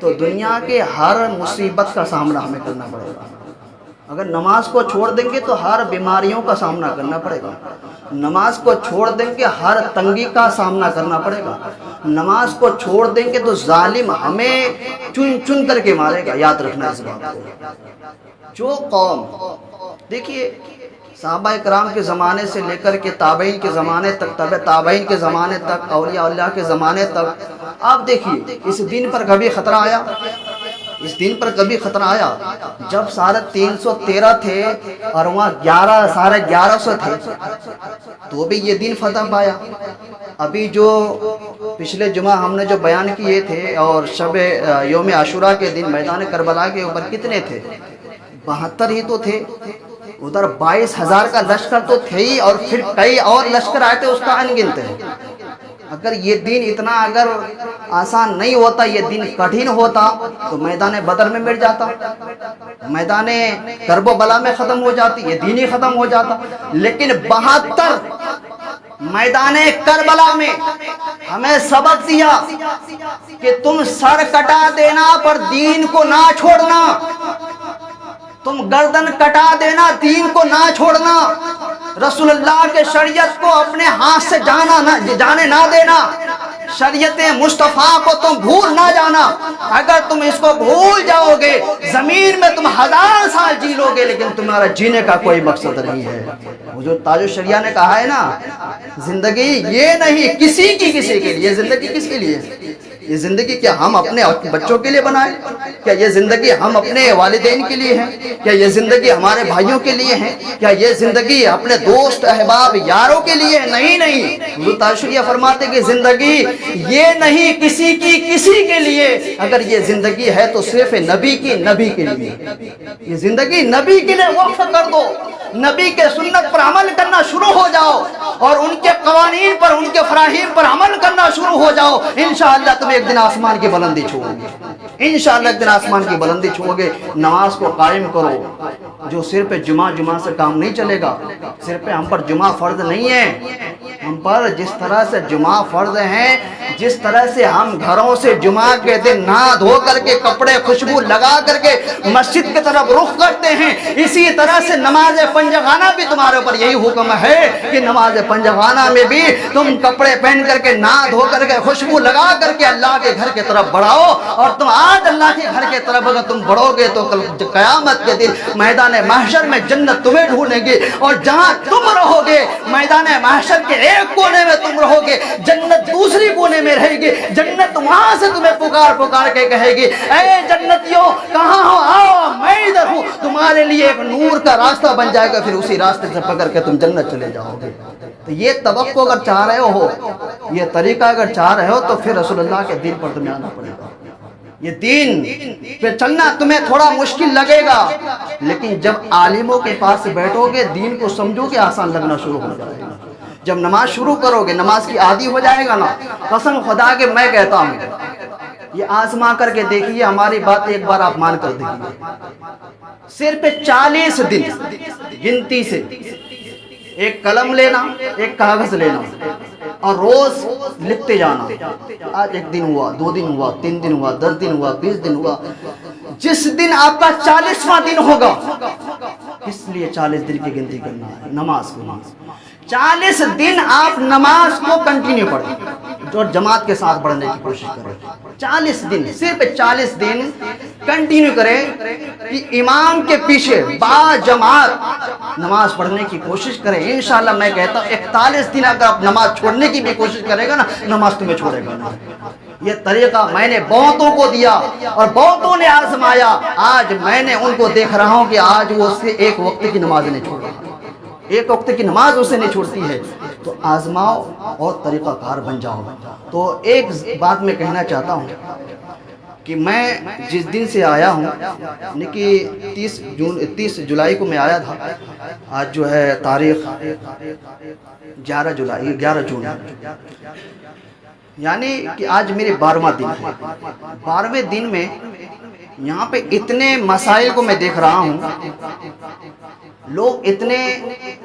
تو دنیا کے ہر مصیبت کا سامنا ہمیں کرنا پڑے گا۔ اگر نماز کو چھوڑ دیں گے تو ہر بیماریوں کا سامنا کرنا پڑے گا، نماز کو چھوڑ دیں گے ہر تنگی کا سامنا کرنا پڑے گا، نماز کو چھوڑ دیں گے تو ظالم ہمیں چن چن کر کے مارے گا۔ یاد رکھنا اس بات کو۔ جو قوم، دیکھیے صحابہ کرام کے زمانے سے لے کر کے تابعین کے زمانے تک، تابعین کے زمانے تک، اولیاء اللہ کے زمانے تک، آپ دیکھیے اس دین پر کبھی خطرہ آیا؟ اس دین پر کبھی خطرہ آیا؟ جب 313 تھے اور وہاں 1100 تھے تو بھی یہ دین فتح پایا۔ ابھی جو پچھلے جمعہ ہم نے جو بیان کیے تھے، اور شب یوم عاشورہ کے دن میدان کربلا کے اوپر کتنے تھے؟ 72 ہی تو تھے۔ ادھر 22,000 کا لشکر تو تھے ہی، اور پھر کئی اور لشکر آئے تھے، اس کا انگنت ہے۔ اگر یہ دین اتنا اگر آسان نہیں ہوتا، یہ دین کٹھن ہوتا تو میدان بدر میں مٹ جاتا، میدان کرب و بلا میں ختم ہو جاتی، یہ دین ہی ختم ہو جاتا۔ لیکن 72 میدان کربلا میں ہمیں سبق دیا کہ تم سر کٹا دینا پر دین کو نہ چھوڑنا، تم گردن کٹا دینا دین کو نہ چھوڑنا، رسول اللہ کے شریعت کو اپنے ہاتھ سے جانے نہ دینا، شریعت مصطفیٰ کو تم بھول نہ جانا۔ اگر تم اس کو بھول جاؤ گے زمین میں تم 1000 سال جی لو گے، لیکن تمہارا جینے کا کوئی مقصد نہیں ہے۔ جو تاج الشریعہ نے کہا ہے نا، زندگی یہ نہیں کسی کے لیے، زندگی کس کے لیے؟ یہ زندگی کیا ہم اپنے بچوں کے لیے بنائیں؟ کیا یہ زندگی ہم اپنے والدین کے لیے ہے؟ کیا یہ زندگی ہمارے بھائیوں کے لیے ہے؟ کیا یہ زندگی اپنے دوست احباب یاروں کے لیے ہے؟ نہیں۔ حضور تاج الشریعہ فرماتے کہ زندگی یہ نہیں کسی کے لیے، اگر یہ زندگی ہے تو صرف نبی کے لیے۔ یہ زندگی نبی کے لیے وقف کر دو، نبی کے سنت پر عمل کرنا شروع ہو جاؤ، اور ان کے قوانین پر، ان کے فراہیم پر عمل کرنا شروع ہو جاؤ، انشاءاللہ تم ایک دن آسمان کی بلندی چھوؤ گے، انشاءاللہ ایک دن آسمان کی بلندی چھوؤ گے۔ نماز کو قائم کرو، جو سر پہ جمعہ سے کام نہیں چلے گا۔ سر پہ ہم پر جمعہ فرض نہیں ہے، ہم پر جس طرح سے جمعہ فرض ہیں، جس طرح سے ہم گھروں سے جمعہ کے دن نہا دھو کر کے کپڑے خوشبو لگا کر کے مسجد کی طرف رخ کرتے ہیں، اسی طرح سے نماز پنجگانہ بھی تمہارے اوپر یہی حکم ہے کہ نماز پنجگانہ میں بھی تم کپڑے پہن کر کے نہا دھو کر کے خوشبو لگا کر کے اللہ کے گھر کی طرف بڑھاؤ۔ اور تم آج اللہ کے گھر کی طرف اگر تم بڑھو گے تو کل قیامت کے دن میدان محشر میں جنت تمہیں ڈھونڈے گی، اور جہاں تم رہو گے میدان محشر کے ایک کونے میں تم رہو گے، جنت دوسری کونے میں رہے گی، جنت وہاں سے تمہیں پکار کے کہے گی، اے جنتیوں کہاں ہو، آؤ میں ادھر ہوں۔ تمہارے لیے ایک نور کا راستہ بن جائے گا، پھر اسی راستے سے پکڑ کے تم جنت چلے جاؤ گے۔ تو یہ توقع اگر چاہ رہے ہو، یہ طریقہ اگر چاہ رہے ہو تو پھر رسول اللہ کے دین پر تمہیں آنا پڑے گا۔ یہ دین پہ چلنا تمہیں تھوڑا مشکل لگے گا، لیکن جب عالموں کے پاس بیٹھو گے دین کو سمجھو گے آسان لگنا شروع ہو جائے گا۔ جب نماز شروع کرو گے، نماز کی عادی ہو جائے گا نا، قسم خدا کے میں کہتا ہوں، یہ آزما کر کے دیکھیے، ہماری بات ایک بار آپ مان کر دیکھیے، صرف 40 دن گنتی سے ایک قلم لینا، ایک کاغذ لینا، اور روز لکھتے جانا، آج 1 دن ہوا، 2 دن ہوا، 3 دن ہوا، 10 دن ہوا، 20 دن ہوا، جس دن آپ کا 40واں دن ہوگا، اس لیے 40 دن کی گنتی کرنا ہے نماز کو۔ 40 دن آپ نماز کو کنٹینیو پڑھیں، اور جماعت کے ساتھ پڑھنے کی کوشش کریں. 40 دن، صرف 40 دن کنٹینیو کریں کہ امام کے پیچھے با جماعت نماز پڑھنے کی کوشش کریں. انشاءاللہ میں کہتا ہوں 41 دن اگر آپ نماز چھوڑنے کی بھی کوشش کرے گا نا، نماز تمہیں چھوڑے گا نا. یہ طریقہ میں نے بہتوں کو دیا اور بہتوں نے آزمایا. آج میں نے ان کو دیکھ رہا ہوں کہ آج وہ اس سے ایک وقت کی نماز نہیں چھوڑ رہا، ایک وقت کی نماز اسے نہیں چھوڑتی ہے. تو آزماؤ اور طریقہ کار بن جاؤ. تو ایک بات میں کہنا چاہتا ہوں کہ میں جس دن سے آیا ہوں، یعنی کہ 30 جولائی کو میں آیا تھا. آج جو ہے تاریخ 11 جون، یعنی کہ آج میرے 12واں دن ہے. 12ویں دن میں یہاں پہ اتنے مسائل کو میں دیکھ رہا ہوں. لوگ اتنے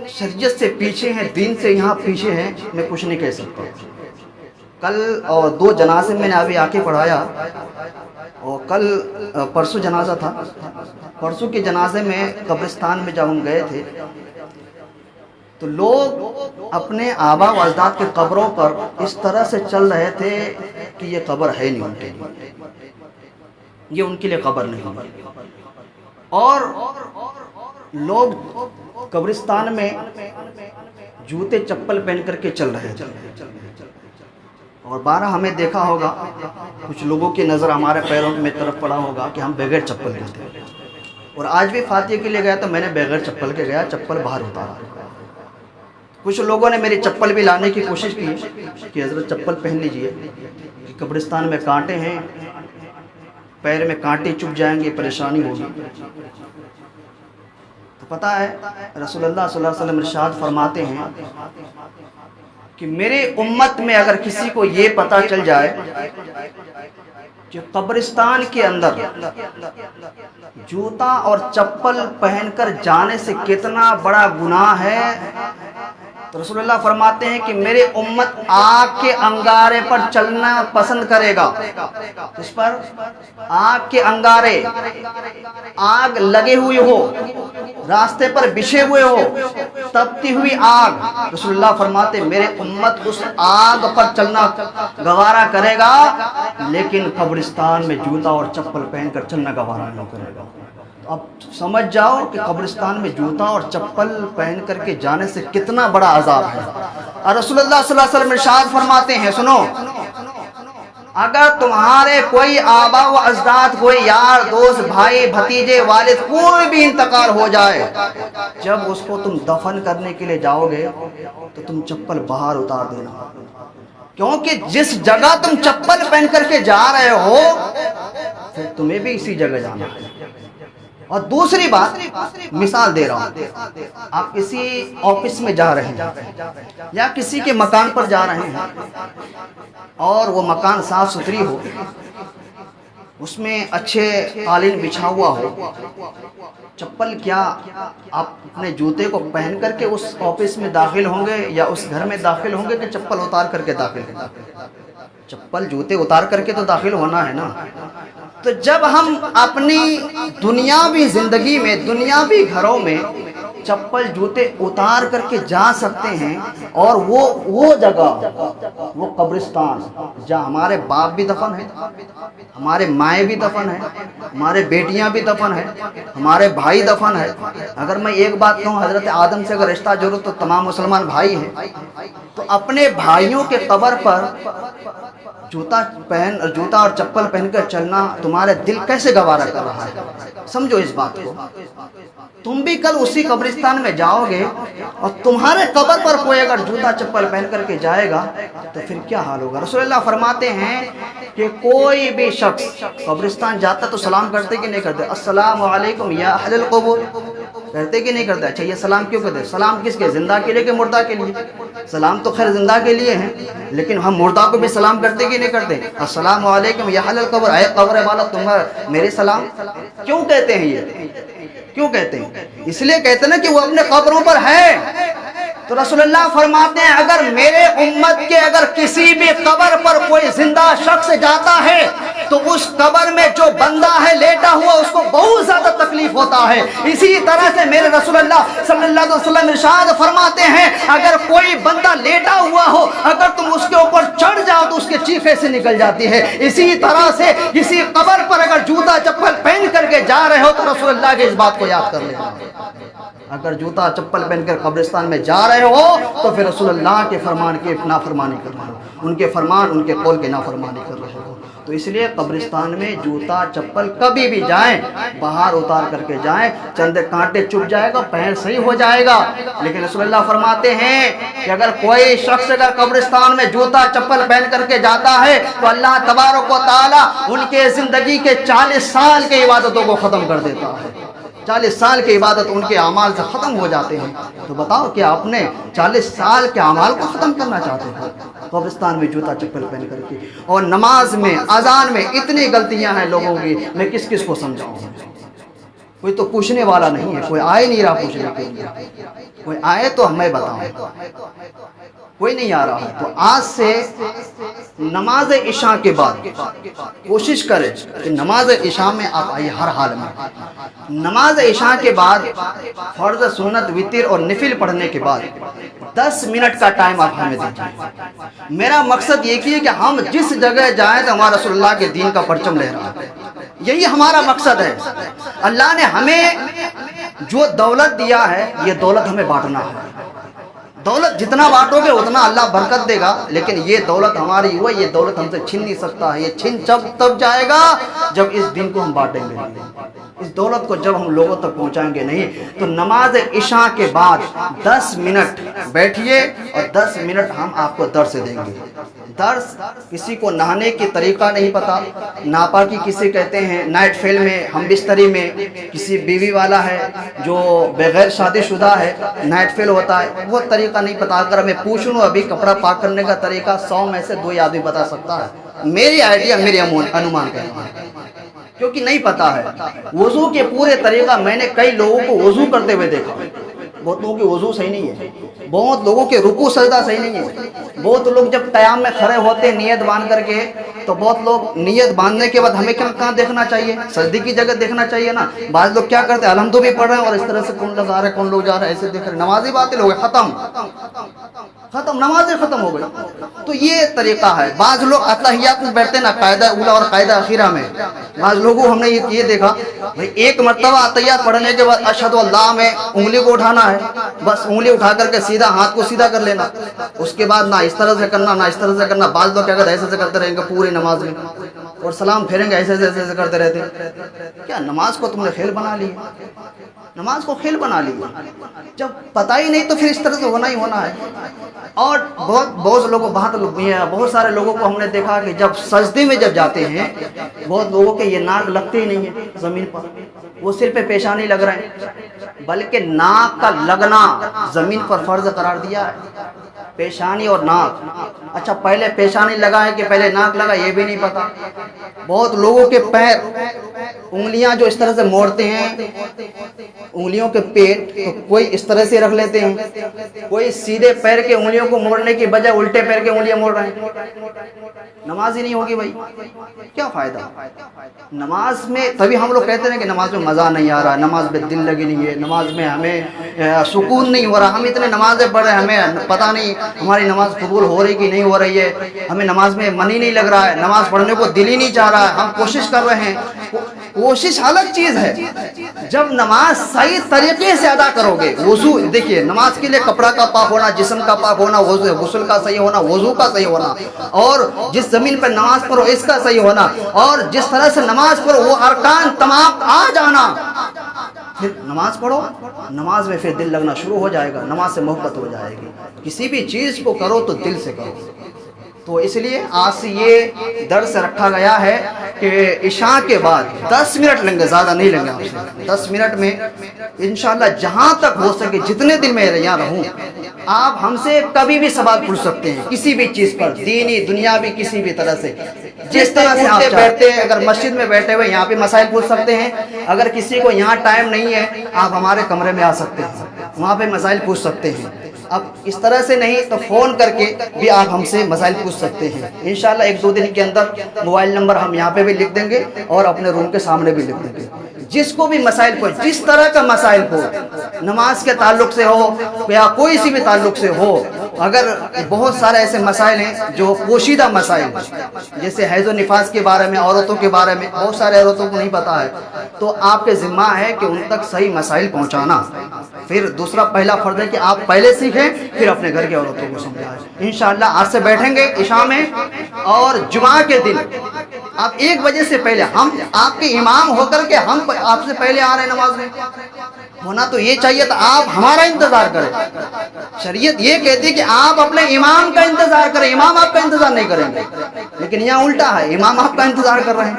شریعت سے پیچھے ہیں، دین سے یہاں پیچھے ہیں، میں کچھ نہیں کہہ سکتا. کل 2 جنازے میں نے ابھی آ کے پڑھایا، اور کل پرسوں جنازہ تھا. پرسوں کے جنازے میں قبرستان میں جب ہم گئے تھے تو لوگ اپنے آبا و اجداد کے قبروں پر اس طرح سے چل رہے تھے کہ یہ قبر ہے نہیں ان کے لیے، یہ ان کے لیے قبر نہیں. اور لوگ قبرستان میں جوتے چپل پہن کر کے چل رہے تھے. اور 12 ہمیں دیکھا ہوگا، کچھ لوگوں کی نظر ہمارے پیروں میں طرف پڑا ہوگا کہ ہم بغیر چپل کے تھے. اور آج بھی فاتحہ کے لیے گیا تو میں نے بغیر چپل کے گیا، چپل باہر اتارا. کچھ لوگوں نے میری چپل بھی لانے کی کوشش کی کہ حضرت چپل پہن لیجئے، کہ قبرستان میں کانٹے ہیں، پیر میں کانٹے چبھ جائیں گے، پریشانی ہوگی. تو پتہ ہے رسول اللہ صلی اللہ علیہ وسلم ارشاد فرماتے ہیں کہ میرے امت میں اگر کسی کو یہ پتہ چل جائے کہ قبرستان کے اندر جوتا اور چپل پہن کر جانے سے کتنا بڑا گناہ ہے، تو رسول اللہ فرماتے ہیں کہ میرے امت آگ کے انگارے پر چلنا پسند کرے گا. اس پر آگ کے انگارے، آگ لگے ہوئے ہو، راستے پر بچھے ہوئے ہو، تپتی ہوئی آگ، رسول اللہ فرماتے ہیں میرے امت اس آگ پر چلنا گوارا کرے گا، لیکن قبرستان میں جوتا اور چپل پہن کر چلنا گوارا نہیں کرے گا. اب سمجھ جاؤ کہ قبرستان میں جوتا اور چپل پہن کر کے جانے سے کتنا بڑا عذاب ہے. اور رسول اللہ صلی اللہ علیہ وسلم ارشاد فرماتے ہیں، سنو، اگر تمہارے کوئی آبا و اجداد، کوئی یار دوست، بھائی بھتیجے، والد، کوئی بھی انتقال ہو جائے، جب اس کو تم دفن کرنے کے لیے جاؤ گے تو تم چپل باہر اتار دینا، کیونکہ جس جگہ تم چپل پہن کر کے جا رہے ہو پھر تمہیں بھی اسی جگہ جانا ہے. اور دوسری بات مثال دے رہا ہوں، آپ کسی آفس میں جا رہے ہیں یا کسی کے مکان پر جا رہے ہیں اور وہ مکان صاف ستھری ہو، اس میں اچھے قالین بچھا ہوا ہو، چپل کیا آپ اپنے جوتے کو پہن کر کے اس آفس میں داخل ہوں گے یا اس گھر میں داخل ہوں گے کہ چپل اتار کر کے داخل ہوں گے؟ چپل جوتے اتار کر کے تو داخل ہونا ہے نا. تو جب ہم اپنی دنیاوی زندگی میں، دنیاوی گھروں میں چپل جوتے اتار کر کے جا سکتے ہیں، اور وہ جگہ، وہ قبرستان جہاں ہمارے باپ بھی دفن ہیں، ہمارے مائیں بھی دفن ہیں، ہمارے بیٹیاں بھی دفن ہیں، ہمارے بھائی دفن ہیں. اگر میں ایک بات کہوں، حضرت آدم سے اگر رشتہ جوڑو تو تمام مسلمان بھائی ہیں. تو اپنے بھائیوں کے قبر پر جوتا اور چپل پہن کر چلنا تمہارے دل کیسے گوارا کر رہا ہے؟ سمجھو اس بات کو. تم بھی کل اسی قبرستان میں جاؤ گے اور تمہارے قبر پر کوئی اگر جوتا چپل پہن کر کے جائے گا تو پھر کیا حال ہوگا؟ رسول اللہ فرماتے ہیں کہ کوئی بھی شخص قبرستان جاتا تو سلام کرتے کہ نہیں کرتے؟ السلام علیکم یا اہل القبور، کرتے کہ نہیں کرتے؟ اچھا، یہ سلام کیوں کرتے؟ سلام کس کے؟ زندہ کے لیے کہ مردہ کے لیے؟ سلام تو خیر زندہ کے لیے ہیں، لیکن ہم مردہ کو بھی سلام کرتے کہ نہیں کرتے؟ السلام علیکم یا اہل القبر، اے قبر والا تمہارا میرے سلام. کیوں کہتے ہیں یہ؟ کیوں کہتے ہیں؟ اس لیے کہتے ہیں نا کہ وہ اپنے قبروں پر ہے. تو رسول اللہ فرماتے ہیں اگر میرے امت کے اگر کسی بھی قبر پر کوئی زندہ شخص جاتا ہے تو اس قبر میں جو بندہ ہے لیٹا ہوا اس کو بہت زیادہ تکلیف ہوتا ہے. اسی طرح سے میرے رسول اللہ صلی اللہ علیہ وسلم ارشاد فرماتے ہیں اگر کوئی بندہ لیٹا ہوا ہو اگر تم اس کے اوپر چڑھ جاؤ تو اس کے چیخیں سے نکل جاتی ہے. اسی طرح سے کسی قبر پر اگر جوتا چپل پہن کر کے جا رہے ہو تو رسول اللہ کے اس بات کو یاد کر لینا. اگر جوتا چپل پہن کر قبرستان میں جا رہے ہو تو پھر رسول اللہ کے فرمان کی نافرمانی کر رہے ہو، ان کے فرمان ان کے قول کی نافرمانی کر رہے ہو. تو اس لیے قبرستان میں جوتا چپل کبھی بھی جائیں باہر اتار کر کے جائیں، چند کانٹے چپ جائے گا، پیر صحیح ہو جائے گا. لیکن رسول اللہ فرماتے ہیں کہ اگر کوئی شخص اگر قبرستان میں جوتا چپل پہن کر کے جاتا ہے تو اللہ تبارک و تعالی ان کے زندگی کے 40 سال کی عبادتوں کو ختم کر دیتا ہے. 40 سال کی عبادت ان کے اعمال سے ختم ہو جاتے ہیں. تو بتاؤ کہ آپ نے 40 سال کے اعمال کو ختم کرنا چاہتے ہیں قبرستان میں جوتا چپل پہن کر کے؟ اور نماز میں اذان میں اتنی غلطیاں ہیں لوگوں کی، میں کس کس کو سمجھاؤں؟ کوئی تو پوچھنے والا نہیں ہے، کوئی آئے نہیں رہا پوچھنے کے لیے. کوئی آئے تو ہمیں بتاؤں، کوئی نہیں آ رہا ہے. تو آج سے نماز عشاء کے بعد کوشش کریں کہ نماز عشاء میں آپ آئیے ہر حال میں. نماز عشاء کے بعد فرض سنت وتر اور نفل پڑھنے کے بعد 10 منٹ کا ٹائم آپ ہمیں دیجیے. میرا مقصد یہ ہے کہ ہم جس جگہ جائیں تو ہمارا رسول اللہ کے دین کا پرچم لہرا، یہی ہمارا مقصد ہے. اللہ نے ہمیں جو دولت دیا ہے یہ دولت ہمیں بانٹنا ہے. دولت جتنا بانٹو گے اتنا اللہ برکت دے گا، لیکن یہ دولت ہماری ہوا، یہ دولت ہم سے چھین نہیں سکتا ہے. یہ چھین تب جائے گا جب اس دن کو ہم بانٹیں گے. اس دولت کو جب ہم لوگوں تک پہنچائیں گے نہیں. تو نماز عشاء کے بعد 10 منٹ بیٹھیے اور 10 منٹ ہم آپ کو درس دیں گے. درس کسی کو نہانے کی طریقہ نہیں پتا، ناپاکی کسی کہتے ہیں، نائٹ فیل میں ہم بستری میں کسی بیوی والا ہے جو بغیر شادی شدہ ہے نائٹ فیل ہوتا ہے، وہ طریقہ نہیں پتا. اگر میں پوچھ لوں ابھی کپڑا پاک کرنے کا طریقہ 100 میں سے 2 آدمی بتا سکتا ہے. میری آئیڈیا میری انومان کہنا ہے کیونکہ نہیں پتا ہے. وضو کے پورے طریقہ میں نے کئی لوگوں کو وضو کرتے ہوئے دیکھا، بہت لوگوں کی وضو صحیح نہیں ہے، بہت لوگوں کے رکوع سجدہ صحیح نہیں ہے. بہت لوگ جب قیام میں کھڑے ہوتے ہیں نیت باندھ کر کے تو بہت لوگ نیت باندھنے کے بعد ہمیں کہاں دیکھنا چاہیے؟ سجدے کی جگہ دیکھنا چاہیے نا. بعض لوگ کیا کرتے ہیں الحمد بھی پڑھ رہے ہیں اور اس طرح سے کون لوگ آ رہے ہیں کون لوگ جا رہے ہیں ایسے دیکھ رہے ہیں، نمازی باطل ہو گئے، ختم نمازیں ختم ہو گئی. تو یہ طریقہ ہے. بعض لوگ اتحیات میں بیٹھتے نا قاعدہ اولا اور قاعدہ اخیرہ میں. بعض لوگوں ہم نے یہ دیکھا بھائی ایک مرتبہ اتحیات پڑھنے کے بعد اشہد اللہ میں انگلی کو اٹھانا ہے، بس انگلی اٹھا کر کے سیدھا ہاتھ کو سیدھا کر لینا، اس کے بعد نہ اس طرح سے کرنا نہ اس طرح سے کرنا. بعض لوگ کیا کرتے ایسے سے کرتے رہیں گے پوری نماز میں اور سلام پھیریں گے ایسے ایسے کرتے رہتے. کیا نماز کو تم نے کھیل بنا لی؟ نماز کو کھیل بنا لی؟ جب پتہ ہی نہیں تو پھر اس طرح سے ہونا ہی ہونا ہے. اور بہت سارے لوگوں کو ہم نے دیکھا کہ جب سجدے میں جب جاتے ہیں بہت لوگوں کے یہ ناک لگتے ہی نہیں ہے زمین پر، وہ صرف پہ پیشانی لگ رہے ہیں، بلکہ ناک کا لگنا زمین پر فرض قرار دیا ہے. پیشانی اور ناک. اچھا پہلے پیشانی لگا ہے کہ پہلے ناک لگا یہ بھی نہیں پتا. بہت لوگوں کے پیر انگلیاں جو اس طرح سے موڑتے ہیں، انگلیوں کے پیٹ تو کوئی اس طرح سے رکھ لیتے ہیں، کوئی سیدھے پیر کے انگلیوں کو موڑنے کی بجائے الٹے پیر کے انگلیاں موڑ رہے ہیں. نماز ہی نہیں ہوگی بھائی، کیا فائدہ نماز میں؟ تبھی ہم لوگ کہتے ہیں کہ نماز میں مزہ نہیں آ رہا، نماز میں دل لگی نہیں ہے، نماز میں ہمیں سکون نہیں ہو رہا. ہم اتنے نمازیں پڑھ رہے ہیں ہمیں پتہ نہیں ہماری نماز قبول ہو رہی کہ نہیں ہو رہی ہے، ہمیں نماز میں من ہی نہیں لگ رہا ہے، نماز پڑھنے کو دل ہی نہیں چاہ رہا ہے. ہم کوشش کر رہے ہیں، کوشش الگ چیز ہے. جب نماز صحیح طریقے سے ادا کرو گے، وضو دیکھیے نماز کے لیے کپڑا کا پاک ہونا، جسم کا پاک ہونا، غسل کا صحیح ہونا، وضو کا صحیح ہونا، اور جس زمین پر نماز پڑھو اس کا صحیح ہونا، اور جس طرح سے نماز پڑھو وہ ارکان تمام آ جانا. پھر نماز پڑھو، نماز میں پھر دل لگنا شروع ہو جائے گا، نماز سے محبت ہو جائے گی. کسی بھی چیز کو کرو تو دل سے کرو. تو اس لیے آج سے یہ درس رکھا گیا ہے کہ عشاء کے بعد 10 منٹ لیں گے، زیادہ نہیں لیں گے آپ سے. 10 منٹ میں انشاءاللہ جہاں تک ہو سکے جتنے دن میں یہاں رہوں آپ ہم سے کبھی بھی سوال پوچھ سکتے ہیں کسی بھی چیز پر، دینی دنیاوی کسی بھی طرح سے، جس طرح سے آپ بیٹھتے ہیں. اگر مسجد میں بیٹھے ہوئے یہاں پہ مسائل پوچھ سکتے ہیں. اگر کسی کو یہاں ٹائم نہیں ہے آپ ہمارے کمرے میں آ سکتے ہیں، وہاں پہ مسائل پوچھ سکتے ہیں. اب اس طرح سے نہیں تو فون کر کے بھی آپ ہم سے مسائل پوچھ سکتے ہیں انشاءاللہ. 1-2 دن کے اندر موبائل نمبر ہم یہاں پہ بھی لکھ دیں گے اور اپنے روم کے سامنے بھی لکھ دیں گے. جس کو بھی مسائل کو جس طرح کا مسائل ہو, نماز کے تعلق سے ہو یا کوئی سی بھی تعلق سے ہو, اگر بہت سارے ایسے مسائل ہیں جو پوشیدہ مسائل جیسے حیض و نفاس کے بارے میں, عورتوں کے بارے میں, بہت سارے عورتوں کو نہیں پتا ہے, تو آپ کے ذمہ ہے کہ ان تک صحیح مسائل پہنچانا. پھر دوسرا پہلا فرض ہے کہ آپ پہلے سیکھیں پھر اپنے گھر کے عورتوں کو سمجھائیں. انشاءاللہ آج سے بیٹھیں گے عشاء میں, اور جمعہ کے دن آپ 1 بجے سے پہلے, ہم آپ کے امام ہو کر کے ہم آپ سے پہلے آ رہے ہیں نماز میں, ہونا تو یہ چاہیے تھا آپ ہمارا انتظار کریں. شریعت یہ کہتی ہے کہ آپ اپنے امام کا انتظار کریں, امام آپ کا انتظار نہیں کریں گے. لیکن یہاں الٹا ہے, امام آپ کا انتظار کر رہے ہیں,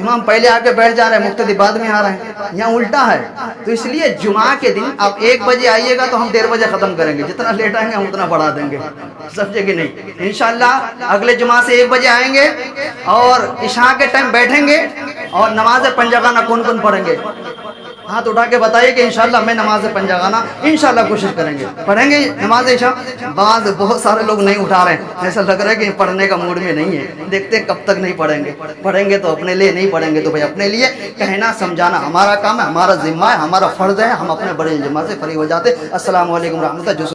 امام پہلے آ کے بیٹھ جا رہے ہیں, مقتدی بعد میں آ رہے ہیں. یہاں الٹا ہے. تو اس لیے جمعہ کے دن آپ 1 بجے آئیے گا تو ہم 1:30 بجے ختم کریں گے. جتنا لیٹ آئیں گے ہم اتنا بڑھا دیں گے, سمجھے کہ نہیں. انشاءاللہ اگلے جمعہ سے 1 بجے آئیں گے اور عشاء کے ٹائم بیٹھیں گے, اور نماز پنجگانہ کون کون پڑھیں گے؟ ہاتھ اٹھا کے بتائیے کہ انشاءاللہ میں نماز پنجگانہ انشاءاللہ کوشش کریں گے, پڑھیں گے نماز عشاء. بہت سارے لوگ نہیں اٹھا رہے ہیں, ایسا لگ رہا ہے کہ پڑھنے کا موڈ میں نہیں ہے. دیکھتے ہیں کب تک نہیں پڑھیں گے. پڑھیں گے تو اپنے لیے, نہیں پڑھیں گے تو بھائی اپنے لیے. کہنا سمجھانا ہمارا کام ہے, ہمارا ذمہ ہے, ہمارا فرض ہے. ہم اپنے بڑے جماعت سے فریغ ہو جاتے. السلام علیکم ورحمۃ اللہ.